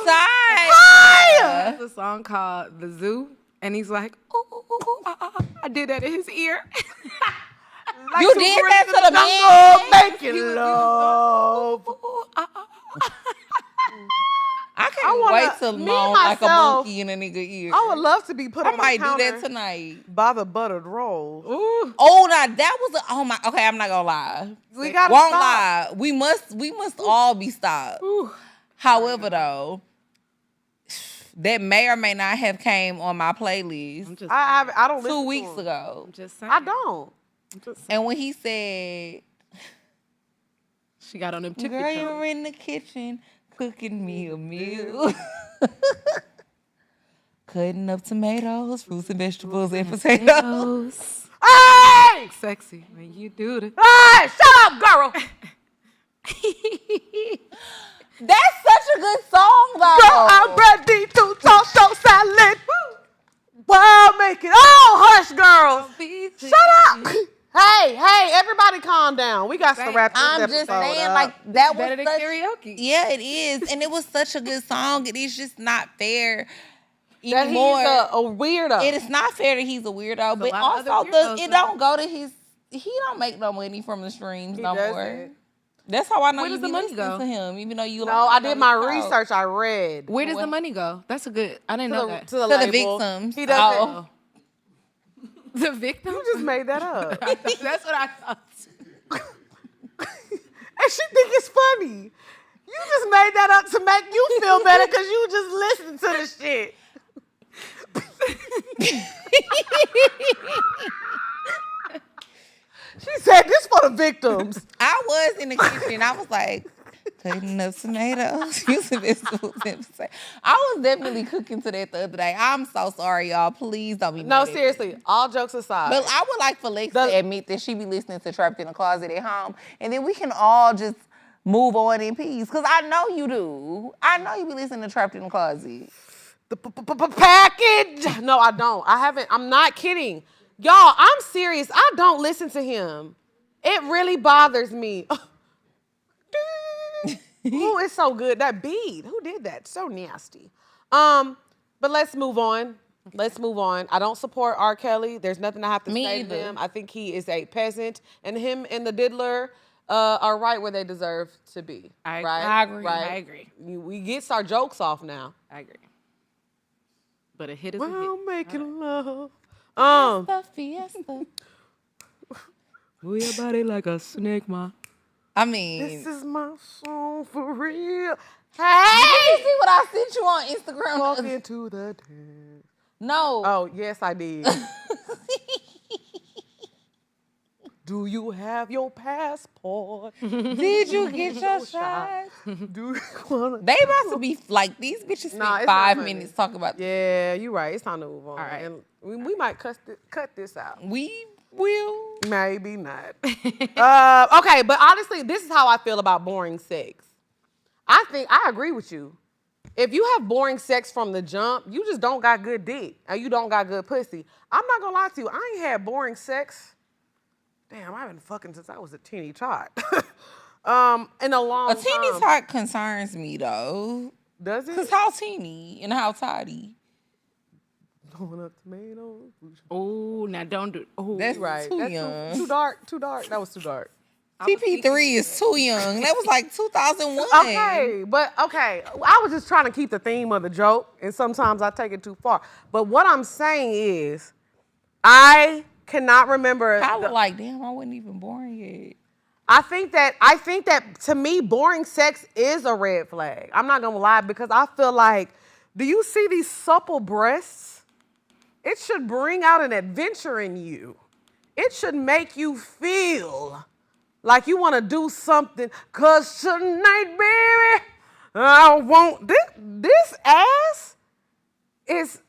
Sigh. There's a song called The Zoo, and he's like, ooh, ooh, ooh, ooh, ah, ah. I did that in his ear. You did that to the man? Making love. I can't wait to me moan like a myself, monkey in a nigga ear. I would love to be put I on might the do counter that tonight. by the buttered roll. Ooh. Oh, now that was okay, I'm not gonna lie. We gotta Won't stop. lie. We must all be stopped. Ooh. However, though, that may or may not have came on my playlist I don't listen 2 to weeks him. ago. I'm just saying. I don't. And when he said, She got on them tippy "Girl, toes. you're in the kitchen cooking me a meal." Cutting up tomatoes, fruits and vegetables, and potatoes. Hey! Sexy when you do the. Hey! Shut up, girl! That's such a good song, though. Girl, I'm ready to toss your salad. Wow, make it. Oh, hush, girls. Shut up. Hey, everybody calm down. We got to wrap this I'm episode just saying, up. like, that was Better than such, karaoke. Yeah, it is. And it was such a good song. It is just not fair that anymore. he's a weirdo. It is not fair that he's a weirdo, but lot of also other weirdos it out don't go to his. He don't make no money from the streams He no more. doesn't. That's how I know Where you does be the money listening go? to him, even though you. No, I did my research. I read. Where does the money go? That's a good. I didn't know that. To the To the label. victims. He doesn't. Oh. The victim. You just made that up. That's what I thought. And she think it's funny. You just made that up to make you feel better because you just listened to the shit. She said this for the victims. I was in the kitchen. I was like cutting up tomatoes, using vegetables. I was definitely cooking to that the other day. I'm so sorry, y'all. Please don't be mad No, at me. seriously, all jokes aside. But I would like for Lex to admit that she be listening to Trapped in the Closet at home, and then we can all just move on in peace. Because I know you do. I know you be listening to Trapped in the Closet. The package. No, I don't. I haven't. I'm not kidding. Y'all, I'm serious. I don't listen to him. It really bothers me. Oh, it's so good. That beat. Who did that? So nasty. But let's move on. Let's move on. I don't support R. Kelly. There's nothing I have to say to him. I think he is a peasant, and him and the diddler are right where they deserve to be. I right? agree. We get our jokes off now. I agree. But a hit is a hit. Well, making love. The fiesta. Move your body like a snake, ma. I mean, This is my song for real. did Hey! you see what I sent you on Instagram? Walk into the dance. No. Oh, yes, I did. Do you have your passport? Did you get your shot? Do you wanna? They about to be like, these bitches spent Nah, it's 5 not funny. minutes talking about Yeah, you're right. It's time to move on. All right. And we might cut this out. We will. Maybe not. Okay, but honestly, this is how I feel about boring sex. I think I agree with you. If you have boring sex from the jump, you just don't got good dick or you don't got good pussy. I'm not gonna lie to you. I ain't had boring sex. Damn, I've been fucking since I was a teeny tot. In a long A teeny time. tot concerns me though. Does Cause it? how teeny and how toddy? Throwing up tomatoes. Oh, now don't do. Oh, That's Right. too That's young. Too dark. Too dark. That was too dark. TP3 is too young. That was like 2001. Okay, but okay. I was just trying to keep the theme of the joke, and sometimes I take it too far. But what I'm saying is, I cannot remember. I was like, damn, I wasn't even born yet. I think that to me, boring sex is a red flag. I'm not gonna lie, because I feel like, do you see these supple breasts? It should bring out an adventure in you. It should make you feel like you want to do something. Cause tonight, baby, I want this ass is.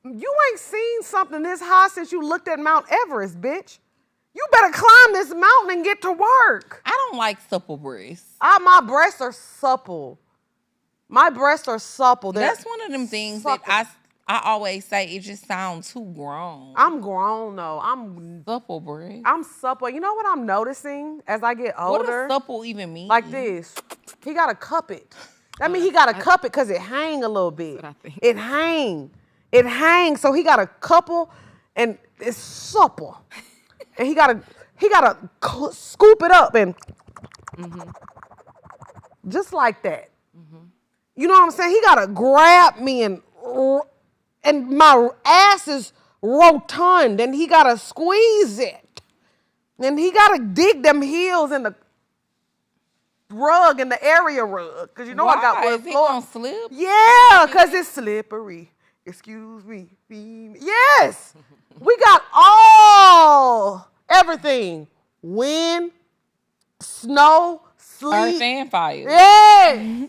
You ain't seen something this high since you looked at Mount Everest, bitch. You better climb this mountain and get to work. I don't like supple breasts. My breasts are supple. My breasts are supple. That's one of them things that I always say, it just sounds too grown. I'm grown though. I'm Supple breast. I'm supple. You know what I'm noticing as I get older? What does supple even mean? Like this. He got to cup it. That means he got to cup it because it hang a little bit. what I think. It hang. It hangs. So he got a couple and it's supple. And he got to scoop it up and just like that. You know what I'm saying? He got to grab me and my ass is rotund and he got to squeeze it. And he got to dig them heels in the rug, in the area rug. Because you know I got Why? wood Is it floor. gonna slip? Yeah, because it's slippery. Excuse me. Yes. We got everything. Wind, snow, sleet. Earth and fire. Yeah.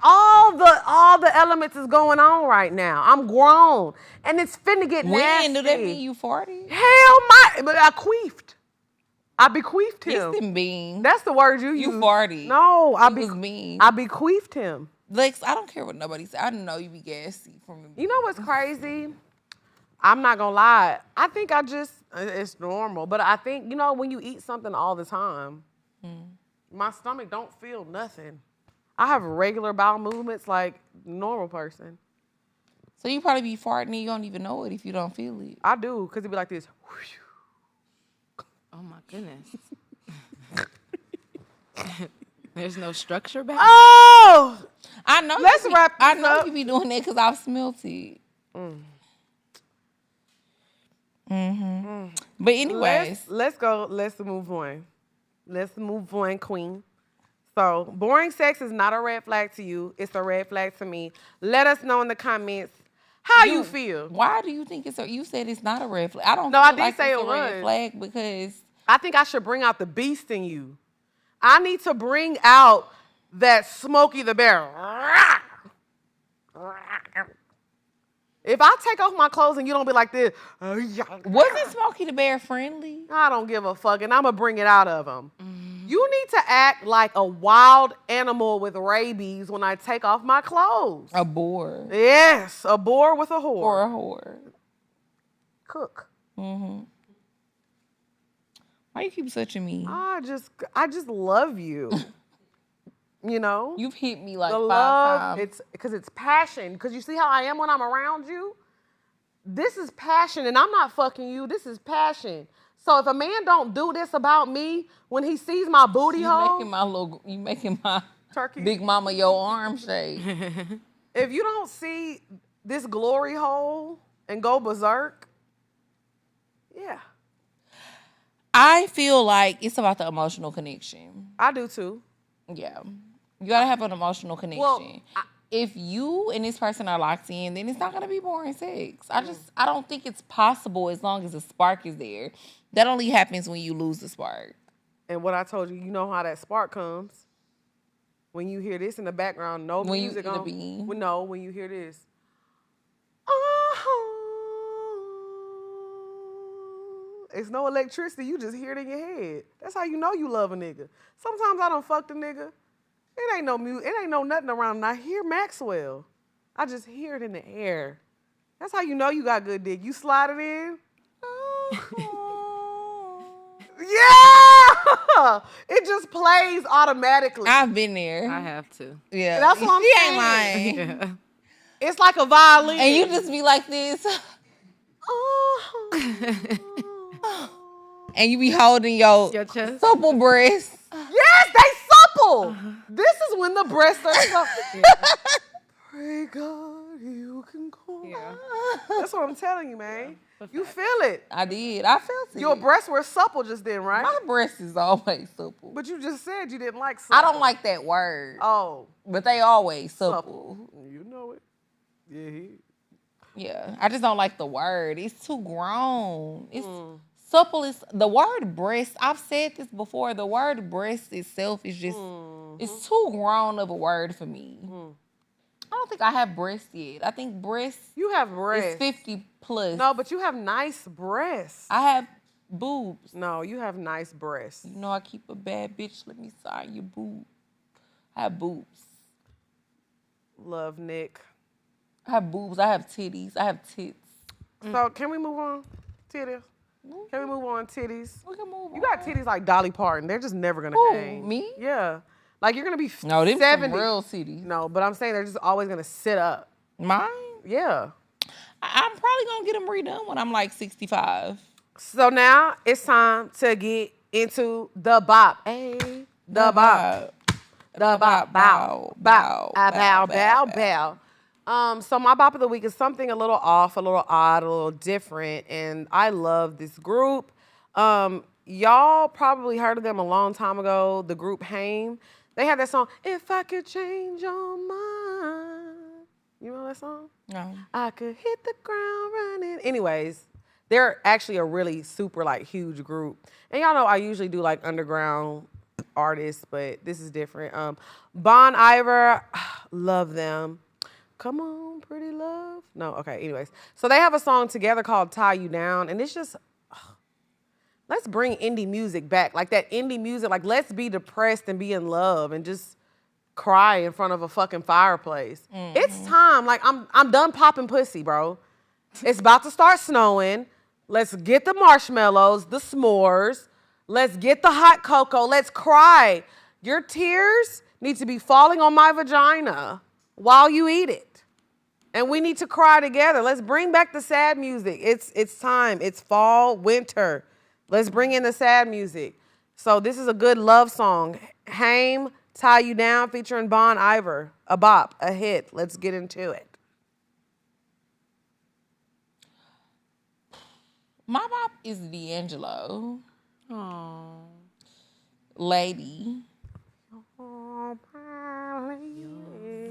All the elements is going on right now. I'm grown. And it's finna get nasty. When do that mean you 40? But I queefed. I bequeathed him. It's them being. That's the word you use. You 40. No, I was mean. I bequeathed him. Lex, I don't care what nobody says. I know you be gassy from the You know what's crazy? I'm not gonna lie. I think it's normal. But I think, when you eat something all the time, my stomach don't feel nothing. I have regular bowel movements like normal person. So you probably be farting and you don't even know it if you don't feel it. I do, because it'd be like this. Oh my goodness. There's no structure back. Oh! I know. Let's wrap this I know up. you be doing that because I've smelt it. But anyways, Let's go. Let's move on. Let's move on, queen. So, boring sex is not a red flag to you. It's a red flag to me. Let us know in the comments how you feel. Why do you think it's you said it's not a red flag? I don't No, feel I did like say it's it a red was. flag because I think I should bring out the beast in you. I need to bring out that Smokey the Bear. If I take off my clothes and you don't be like this, wasn't Smokey the Bear friendly? I don't give a fuck, and I'm going to bring it out of him. You need to act like a wild animal with rabies when I take off my clothes. A boar. Yes, a boar with a whore. Or a whore. Cook. Why you keep touching me? I just love you. You've hit me like The 5 love, times. it's because it's passion. Because you see how I am when I'm around you? This is passion, and I'm not fucking you. This is passion. So if a man don't do this about me when he sees my booty hole, You making my turkey, big mama your arm shake. if you don't see this glory hole and go berserk, yeah, I feel like it's about the emotional connection. I do too. Yeah. You gotta have an emotional connection. Well, if you and this person are locked in, then it's not gonna be boring sex. I don't think it's possible as long as the spark is there. That only happens when you lose the spark. And what I told you, you know how that spark comes. When you hear this in the background, no When music you- the on. beat. When you hear this. It's no electricity. You just hear it in your head. That's how you know you love a nigga. Sometimes I done fucked a nigga. It ain't no music. It ain't no nothing around. And I hear Maxwell. I just hear it in the air. That's how you know you got good dick. You slide it in. Yeah! It just plays automatically. I've been there. I have to. Yeah. That's what I'm She saying. ain't lying. Yeah. It's like a violin. And you just be like this. And you be holding your chest. supple breasts. Yes, they supple. This is when the breasts are supple. Pray God you can go. Yeah. That's what I'm telling you, man. You feel it. I did. I felt it. Your breasts were supple just then, right? My breast is always supple. But you just said you didn't like supple. I don't like that word. Oh, But they always supple. you know it. Yeah. Yeah. I just don't like the word. It's too grown. It's supple is the word breast. I've said this before. The word breast itself is just it's too grown of a word for me. I don't think I have breasts yet. I think breasts You have breasts. is 50 plus. No, but you have nice breasts. I have boobs. No, you have nice breasts. You know I keep a bad bitch. Let me sign your boob. I have boobs. Love, Nick. I have boobs. I have titties. I have tits. So can we move on? Titties. Can we move on? Titties. We can move You got titties like Dolly Parton. They're just never gonna Who, hang. me? Yeah. Like you're gonna be No, them 70. some real titties. No, but I'm saying they're just always gonna sit up. Mine? Yeah. I'm probably going to get them redone when I'm like 65. So now it's time to get into the bop. Hey, the bop. The bop. Bow. Bow. Bow. Bow. Bow. So my bop of the week is something a little off, a little odd, a little different, and I love this group. Y'all probably heard of them a long time ago. The group Haim. They had that song, "If I Could Change Your Mind." You know that song? No. I could hit the ground running. Anyways, they're actually a really super like huge group. And y'all know I usually do like underground artists, but this is different. Bon Iver, love them. Come on, pretty love. No, okay, anyways. So they have a song together called Tie You Down, and it's just, let's bring indie music back. Like that indie music, like let's be depressed and be in love and just cry in front of a fucking fireplace. It's time. Like I'm done popping pussy, bro. It's about to start snowing. Let's get the marshmallows, the s'mores. Let's get the hot cocoa. Let's cry. Your tears need to be falling on my vagina while you eat it. And we need to cry together. Let's bring back the sad music. It's time. It's fall, winter. Let's bring in the sad music. So this is a good love song. Haim, Tie You Down, featuring Bon Iver. A bop, a hit. Let's get into it. My bop is D'Angelo. Oh. Lady.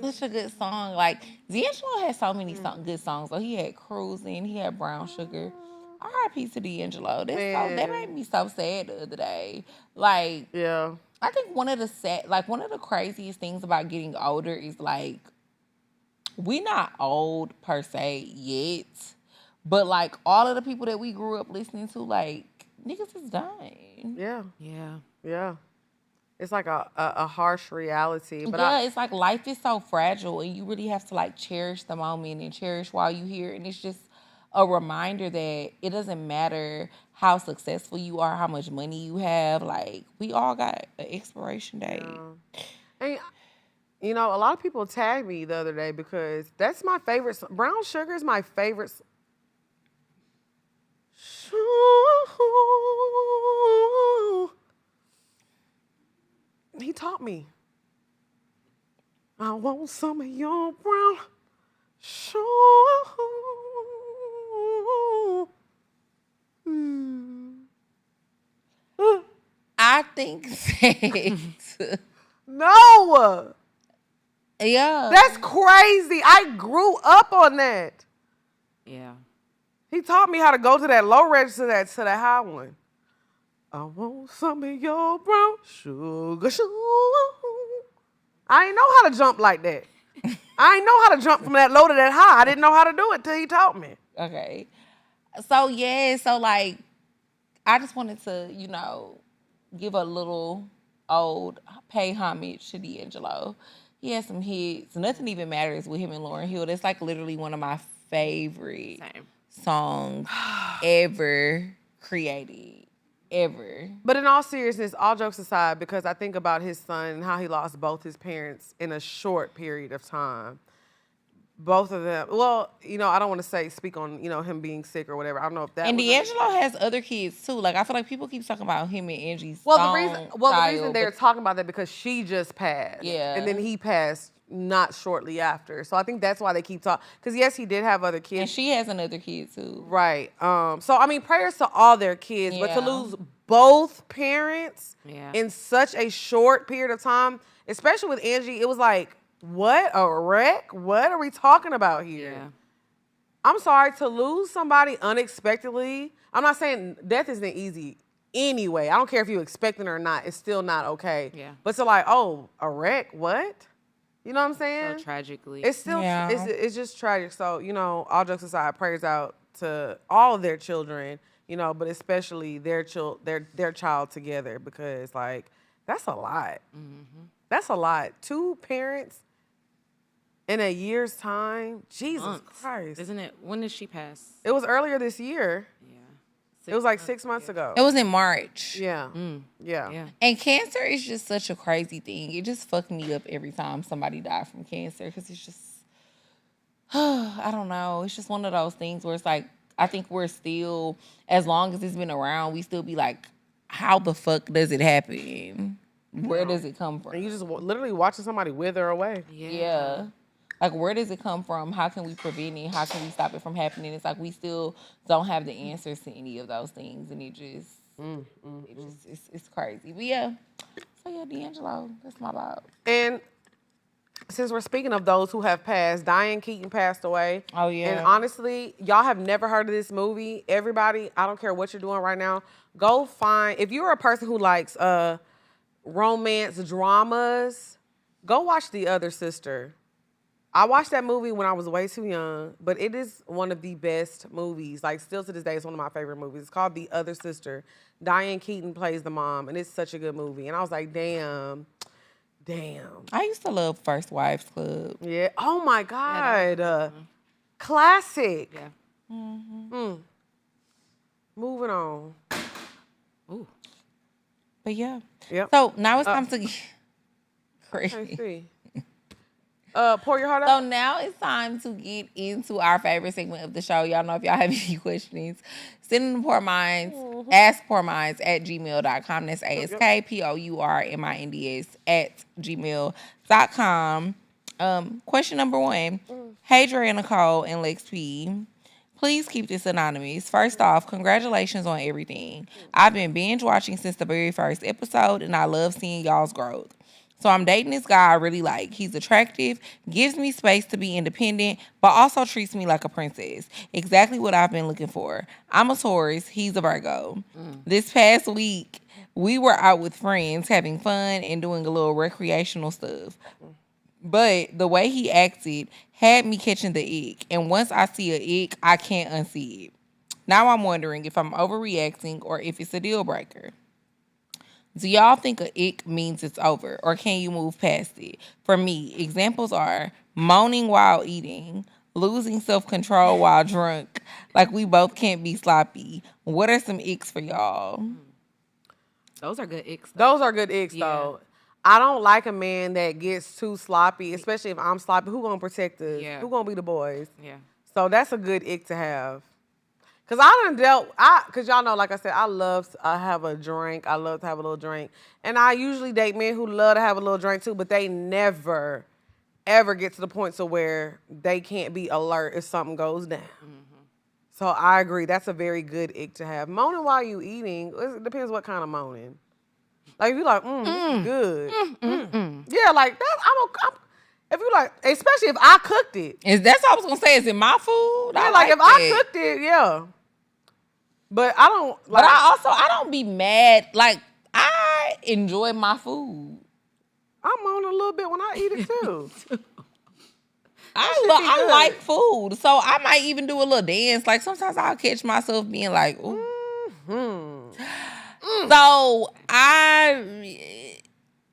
Such a good song. Like, D'Angelo had so many good songs. So he had Cruising, he had Brown Sugar. R.I.P. to D'Angelo. That made me so sad the other day. Like, Yeah. I think one of the craziest things about getting older is like, we not old per se yet, but like all of the people that we grew up listening to, like niggas is dying. Yeah. Yeah. Yeah. It's like a harsh reality. But yeah, it's like life is so fragile and you really have to like cherish the moment and cherish while you here. And it's just a reminder that it doesn't matter how successful you are, how much money you have. Like, we all got an expiration date. And, you know, a lot of people tagged me the other day because that's my favorite. Brown Sugar is my favorite. He taught me. I want some of your brown sugar. I think that. No. Yeah. That's crazy. I grew up on that. Yeah. He taught me how to go to that low register to that high one. I want some of your brown sugar. I ain't know how to jump like that. I ain't know how to jump from that low to that high. I didn't know how to do it till he taught me. Okay. So, yeah. So, like, I just wanted to, you know, give a little pay homage to D'Angelo. He has some hits. Nothing Even Matters with him and Lauryn Hill. That's like literally one of my favorite songs ever created. Ever. But in all seriousness, all jokes aside, because I think about his son and how he lost both his parents in a short period of time. both of them. Well, I don't want to speak on, him being sick or whatever. I don't know if that. And was D'Angelo has other kids too. Like I feel like people keep talking about him and Angie's. the reason they're talking about that because she just passed. Yeah. And then he passed not shortly after. So I think that's why they keep talking. Because yes, he did have other kids. And she has another kid too. Right. So I mean, prayers to all their kids, but to Yeah. lose both parents Yeah. in such a short period of time, especially with Angie, it was like, what? A wreck? What are we talking about here? Yeah. I'm sorry, to lose somebody unexpectedly. I'm not saying death isn't easy anyway. I don't care if you expect it or not. It's still not okay. Yeah. But to a wreck? What? You know what I'm saying? So tragically. It's still, Yeah. it's just tragic. So, all jokes aside, prayers out to all of their children, but especially their child together because, that's a lot. Mm-hmm. That's a lot. 2 parents in a year's time. Jesus Months. Christ. Isn't it? When did she pass? It was earlier this year. Yeah. It was like 6 months ago. It was in March. Yeah. Yeah. Yeah. And cancer is just such a crazy thing. It just fucked me up every time somebody died from cancer because it's just, I don't know. It's just one of those things where it's like, I think we're still, as long as it's been around, we still be like, how the fuck does it happen? Where does it come from? And you just literally watching somebody wither away. Yeah. Like, where does it come from? How can we prevent it? How can we stop it from happening? It's like we still don't have the answers to any of those things. And it's crazy. But yeah. So yeah, D'Angelo, that's my vibe. And since we're speaking of those who have passed, Diane Keaton passed away. Oh, yeah. And honestly, y'all have never heard of this movie. Everybody, I don't care what you're doing right now, go find, if you're a person who likes romance dramas, go watch The Other Sister. I watched that movie when I was way too young, but it is one of the best movies. Like, still to this day, it's one of my favorite movies. It's called The Other Sister. Diane Keaton plays the mom, and it's such a good movie. And I was like, damn. I used to love First Wives Club. Yeah. Oh, my God. Classic. Yeah. Moving on. Ooh. But yeah. Yep. So now it's time to get Let's crazy. see. Pour your heart So out. now it's time to get into our favorite segment of the show. Y'all know if y'all have any questions, send them to POURMINDS, askpourminds@gmail.com. That's askpourminds@gmail.com. Question number 1. Hey, DREANICOLE and LEXP. Please keep this anonymous. First off, congratulations on everything. I've been binge watching since the very first episode, and I love seeing y'all's growth. So I'm dating this guy I really like. He's attractive, gives me space to be independent, but also treats me like a princess. Exactly what I've been looking for. I'm a Taurus. He's a Virgo. This past week, we were out with friends having fun and doing a little recreational stuff. But the way he acted had me catching the ick. And once I see a ick, I can't unsee it. Now I'm wondering if I'm overreacting or if it's a deal breaker. Do y'all think a ick means it's over, or can you move past it? For me, examples are moaning while eating, losing self-control while drunk, like we both can't be sloppy. What are some icks for y'all? Those are good icks. Those are good icks, though. I don't like a man that gets too sloppy, especially if I'm sloppy. Who gonna protect us? Yeah. Who gonna be the boys? Yeah. So that's a good ick to have. Cause cause y'all know, like I said, I have a drink. I love to have a little drink. And I usually date men who love to have a little drink too, but they never, ever get to the point to where they can't be alert if something goes down. So I agree. That's a very good ick to have. Moaning while you eating, it depends what kind of moaning. Like, if you like, this is good. Yeah, like, if you like, especially if I cooked it. That's what I was going to say. Is it my food? Yeah, like if I cooked it, yeah. But I don't. Like, But I don't be mad. Like, I enjoy my food. I'm on a little bit when I eat it too. I like food. So I might even do a little dance. Like, sometimes I'll catch myself being like, ooh. So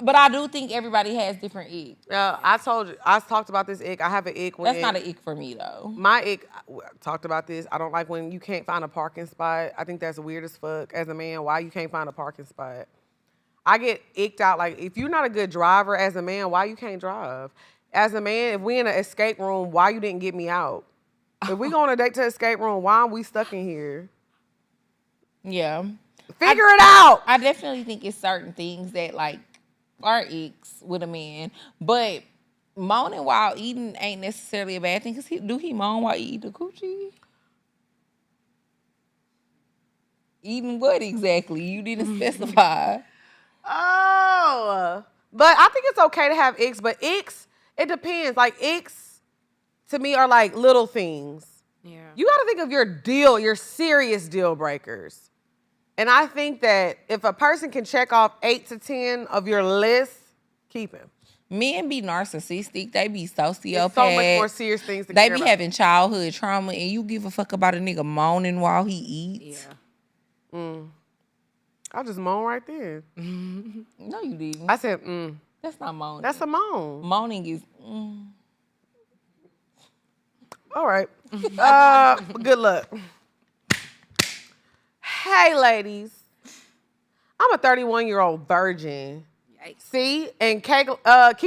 but I do think everybody has different icks. I told you, I talked about this ick. I have an ick when That's not an ick for me, though. My ick, I talked about this. I don't like when you can't find a parking spot. I think that's weird as fuck. As a man, why you can't find a parking spot? I get icked out. Like, if you're not a good driver as a man, why you can't drive? as a man, if we in an escape room, why you didn't get me out? If we go on a date to the escape room, why are we stuck in here? Yeah. Figure it out. I definitely think it's certain things that like are icks with a man, but moaning while eating ain't necessarily a bad thing. Cause do he moan while he eat the coochie? Eating what exactly? You didn't specify. Oh, but I think it's okay to have icks, but icks, it depends. Like icks to me are like little things. Yeah. You got to think of your serious deal breakers. And I think that if a person can check off 8 to 10 of your list, keep him. Men be narcissistic. They be sociopaths. It's so much more serious things to They care be about. having childhood trauma, and you give a fuck about a nigga moaning while he eats. Yeah. I just moan right there. No, you didn't. I said, That's not moaning. That's a moan. Moaning is. All right. Good luck. Hey, ladies. I'm a 31-year-old virgin. Yikes. See? And Key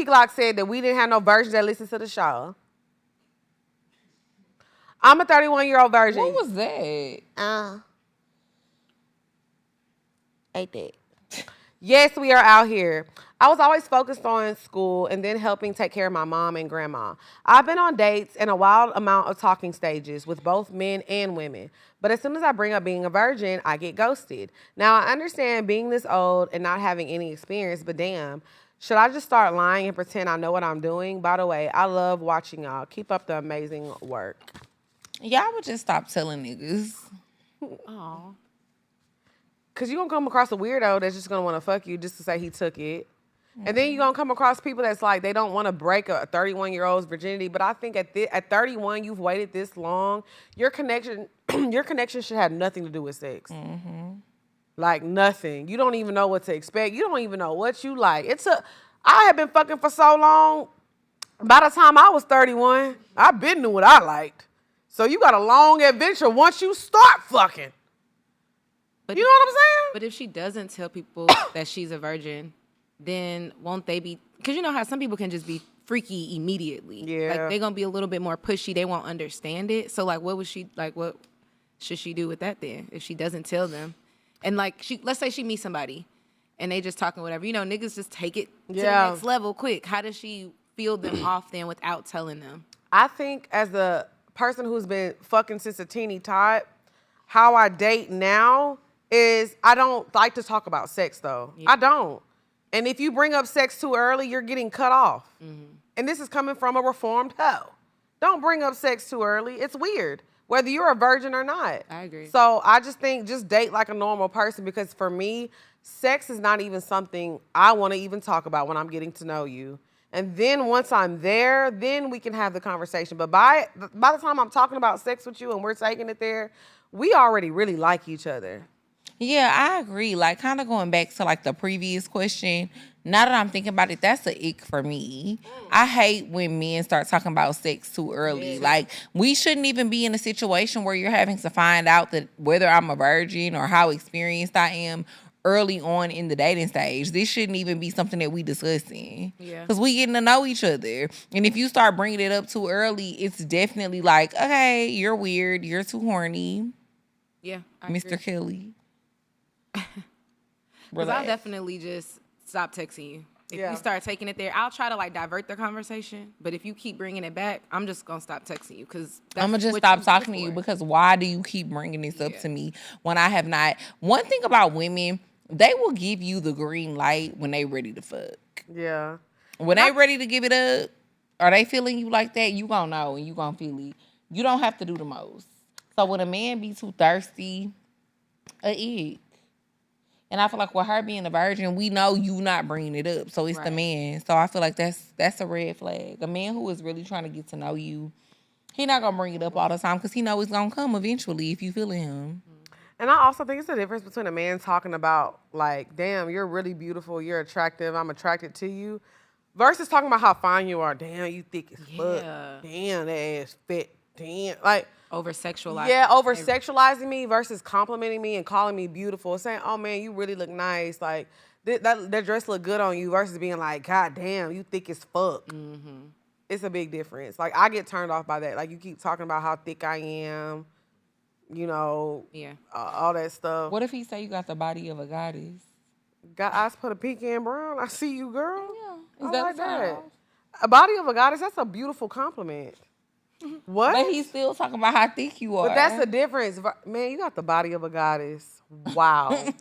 Glock said that we didn't have no virgins that listen to the show. I'm a 31-year-old virgin. What was that? Ate that. Yes, we are out here. I was always focused on school and then helping take care of my mom and grandma. I've been on dates and a wild amount of talking stages with both men and women. But as soon as I bring up being a virgin, I get ghosted. Now, I understand being this old and not having any experience, but damn, should I just start lying and pretend I know what I'm doing? By the way, I love watching y'all. Keep up the amazing work. Y'all would just stop telling niggas. Oh. Because you're going to come across a weirdo that's just going to want to fuck you just to say he took it. And then you're going to come across people that's like, they don't want to break a 31-year-old's virginity. But I think at 31, you've waited this long. Your connection should have nothing to do with sex. Like nothing. You don't even know what to expect. You don't even know what you like. I have been fucking for so long. By the time I was 31, I been knew what I liked. So you got a long adventure once you start fucking. But You know what I'm saying? But if she doesn't tell people that she's a virgin, then won't they be? Because you know how some people can just be freaky immediately. Yeah. Like they're gonna be a little bit more pushy. They won't understand it. So like, what should she do with that then if she doesn't tell them? And like, let's say she meets somebody, and they just talking whatever. You know, niggas just take it to the next level quick. How does she feel them off then without telling them? I think as a person who's been fucking since a teeny tot, how I date now is I don't like to talk about sex though. Yeah. I don't. And if you bring up sex too early, you're getting cut off. And this is coming from a reformed hoe. Don't bring up sex too early. It's weird, whether you're a virgin or not. I agree. So I just think just date like a normal person, because for me, sex is not even something I want to even talk about when I'm getting to know you. And then once I'm there, then we can have the conversation. But by the time I'm talking about sex with you and we're taking it there, we already really like each other. Yeah, I agree. Like, kind of going back to, like, the previous question, now that I'm thinking about it, that's an ick for me. I hate when men start talking about sex too early. Yeah. Like, we shouldn't even be in a situation where you're having to find out that whether I'm a virgin or how experienced I am early on in the dating stage. This shouldn't even be something that we discussing. Yeah. Because we getting to know each other. And if you start bringing it up too early, it's definitely like, okay, you're weird. You're too horny, Yeah, Mr. Kelly. Because I'll definitely just stop texting you. If you start taking it there, I'll try to like divert the conversation. But if you keep bringing it back, I'm just going to stop texting you. Because I'm going to just stop talking to you, because why do you keep bringing this up to me when I have not? One thing about women, they will give you the green light when they ready to fuck. Yeah. When they ready to give it up, are they feeling you like that? You going to know and you going to feel it. You don't have to do the most. So when a man be too thirsty, a ick. And I feel like with her being a virgin, we know you not bringing it up. So it's the man. So I feel like that's a red flag. A man who is really trying to get to know you, he not going to bring it up all the time because he know it's going to come eventually if you feeling him. And I also think it's the difference between a man talking about, like, damn, you're really beautiful, you're attractive, I'm attracted to you, versus talking about how fine you are. Damn, you thick as fuck. Damn, that ass fit. Damn. Like, over-sexualizing. Yeah, over-sexualizing me versus complimenting me and calling me beautiful. Saying, oh, man, you really look nice. Like, that dress look good on you versus being like, God damn, you thick as fuck. it's a big difference. Like, I get turned off by that. Like, you keep talking about how thick I am, you know, all that stuff. What if he say you got the body of a goddess? Got eyes put a pecan brown. I see you, girl. Yeah. I like that. A body of a goddess, that's a beautiful compliment. What? But he's still talking about how thick you are. But that's the difference. Man, you got the body of a goddess. Wow.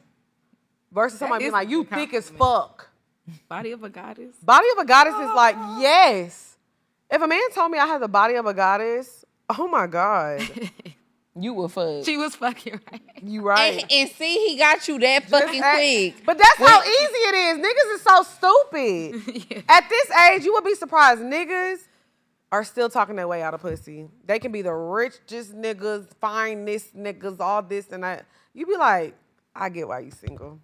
Versus somebody being like, you thick as fuck. Body of a goddess? Body of a goddess is like, yes. If a man told me I had the body of a goddess, oh my God. You would fuck. She was fucking right. You right. And see, he got you that fucking quick. But that's how easy it is. Niggas is so stupid. Yeah. At this age, you would be surprised. Niggas are still talking their way out of pussy. They can be the richest niggas, finest niggas, all this and that. You be like, I get why you single.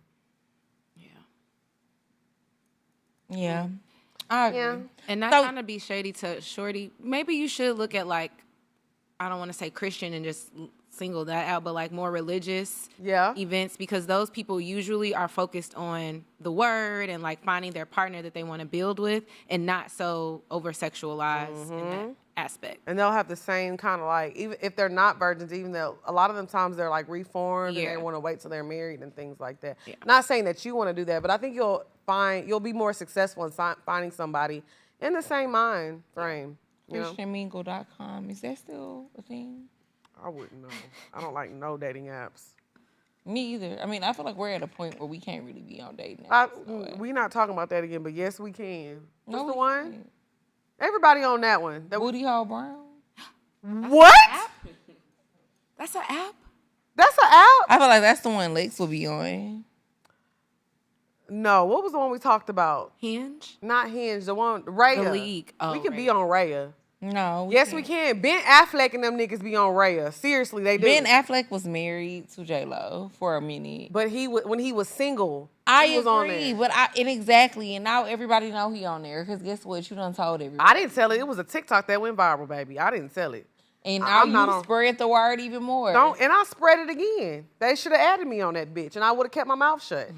Yeah. I agree. Yeah. And not trying to be shady to Shorty. Maybe you should look at, like, I don't want to say Christian and just single that out, but like more religious events, because those people usually are focused on the word and like finding their partner that they want to build with, and not so over sexualized in that aspect. And they'll have the same kind of like, even if they're not virgins, even though a lot of them times they're like reformed and they want to wait till they're married and things like that. Yeah. Not saying that you want to do that, but I think you'll be more successful in finding somebody in the same mind frame. ChristianMingle.com, is that still a thing? I wouldn't know. I don't like no dating apps. Me either. I mean, I feel like we're at a point where we can't really be on dating apps. We're not talking about that again, but yes, we can. What's the one? Can't. Everybody on that one. Booty Hole Brown. What? That's an app? That's an app? I feel like that's the one Lex will be on. No, what was the one we talked about? Hinge? Not Hinge, the one, Raya. The League. Oh, we could be on Raya. No. Yes, we can. Ben Affleck and them niggas be on Raya. Seriously, they do. Ben Affleck was married to J-Lo for a minute. But when he was single, he was agree, on there. Exactly. And now everybody know he on there. Because guess what? You done told everybody. I didn't tell it. It was a TikTok that went viral, baby. I didn't tell it. And now you spread the word even more. And I spread it again. They should have added me on that bitch, and I would have kept my mouth shut.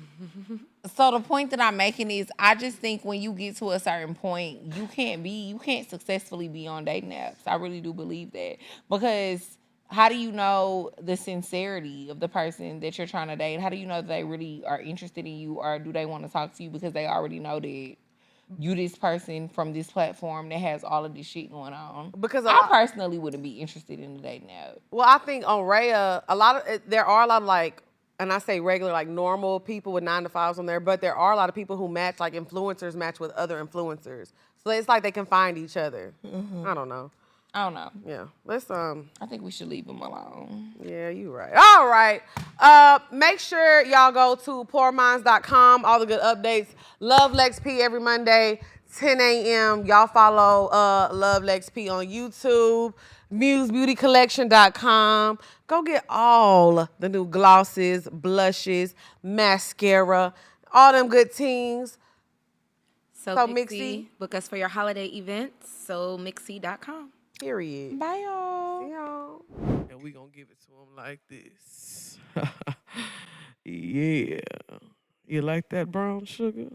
So the point that I'm making is, I just think when you get to a certain point, you can't successfully be on dating apps. I really do believe that. Because how do you know the sincerity of the person that you're trying to date? How do you know that they really are interested in you, or do they want to talk to you because they already know that you this person from this platform that has all of this shit going on? Because I personally wouldn't be interested in the dating app. Well, I think on Raya, there are a lot of like, and I say regular, like normal people with 9-to-5s on there, but there are a lot of people who match, like influencers match with other influencers. So it's like they can find each other. Mm-hmm. I don't know. Yeah. Let's I think we should leave them alone. Yeah, you right. All right. Make sure y'all go to POURMINDS.com. All the good updates. Love LEXP every Monday, 10 a.m. Y'all follow Love LEXP on YouTube. MuseBeautyCollection.com. Go get all the new glosses, blushes, mascara, all them good things. So Mixie, book us for your holiday events. So Mixie.com. Period. Bye, y'all. See y'all. And we gonna give it to them like this. Yeah. You like that brown sugar?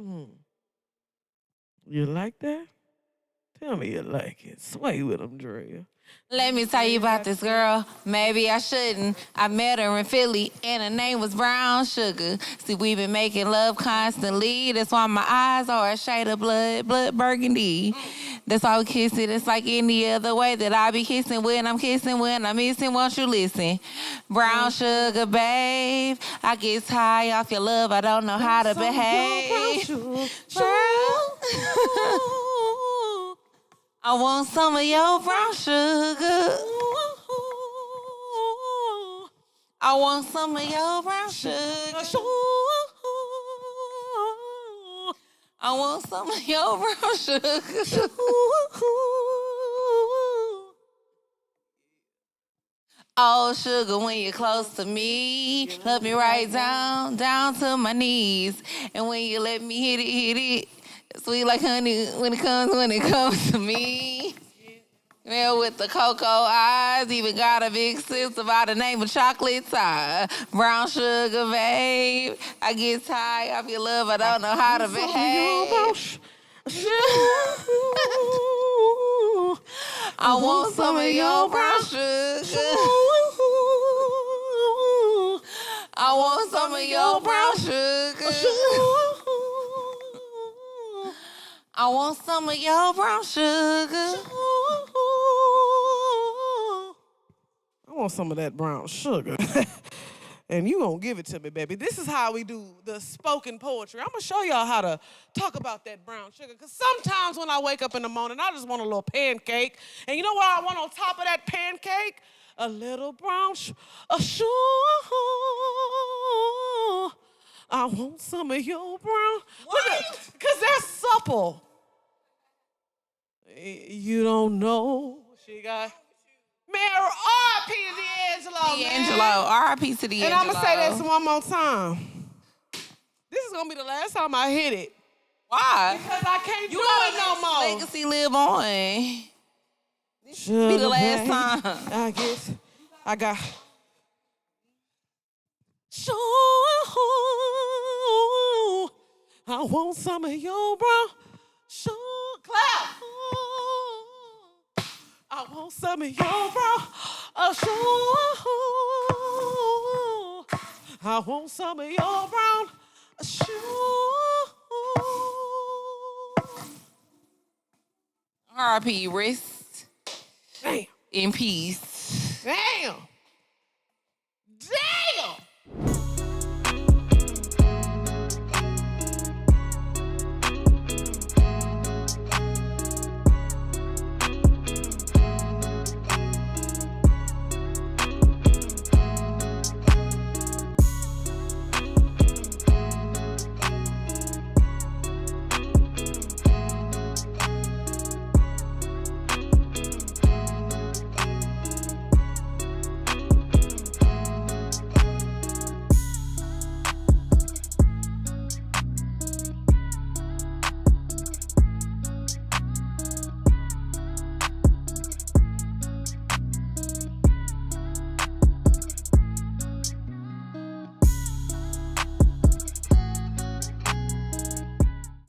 You like that? Tell me you like it. Sway with them, Drea. Let me tell you about this girl. Maybe I shouldn't. I met her in Philly, and her name was Brown Sugar. See, we've been making love constantly. That's why my eyes are a shade of blood burgundy. That's why we kiss it. It's like any other way that I be kissing when I'm missing. Won't you listen? Brown sugar, babe. I get high off your love. I don't know how to behave. I want some of your brown sugar. I want some of your brown sugar. I want some of your brown sugar. Oh, sugar, when you're close to me, love me right down to my knees. And when you let me hit it, sweet like honey when it comes to me. Man, with the cocoa eyes, even got a big sister by the name of Chocolate Tie. Brown sugar, babe. I get tired of your love, I don't know how to behave. I want some of your brown sugar. I want some of your brown sugar. I want some of your brown sugar. I want some of that brown sugar. And you gonna give it to me, baby. This is how we do the spoken poetry. I'm gonna show y'all how to talk about that brown sugar. Because sometimes when I wake up in the morning, I just want a little pancake. And you know what I want on top of that pancake? A little brown sugar. I want some of your brown. Because they're supple. You don't know. She got... Man, R.I.P. to D'Angelo, R.I.P. to D'Angelo. And I'm going to say this one more time. This is going to be the last time I hit it. Why? Because I can't do it no more. Legacy live on. This will be the last time. I guess I got... Sure, I want some of your brown sugar. Clap. I want some of your brown sugar. I want some of your brown sugar. R.I.P. Rest Damn. in peace. Damn.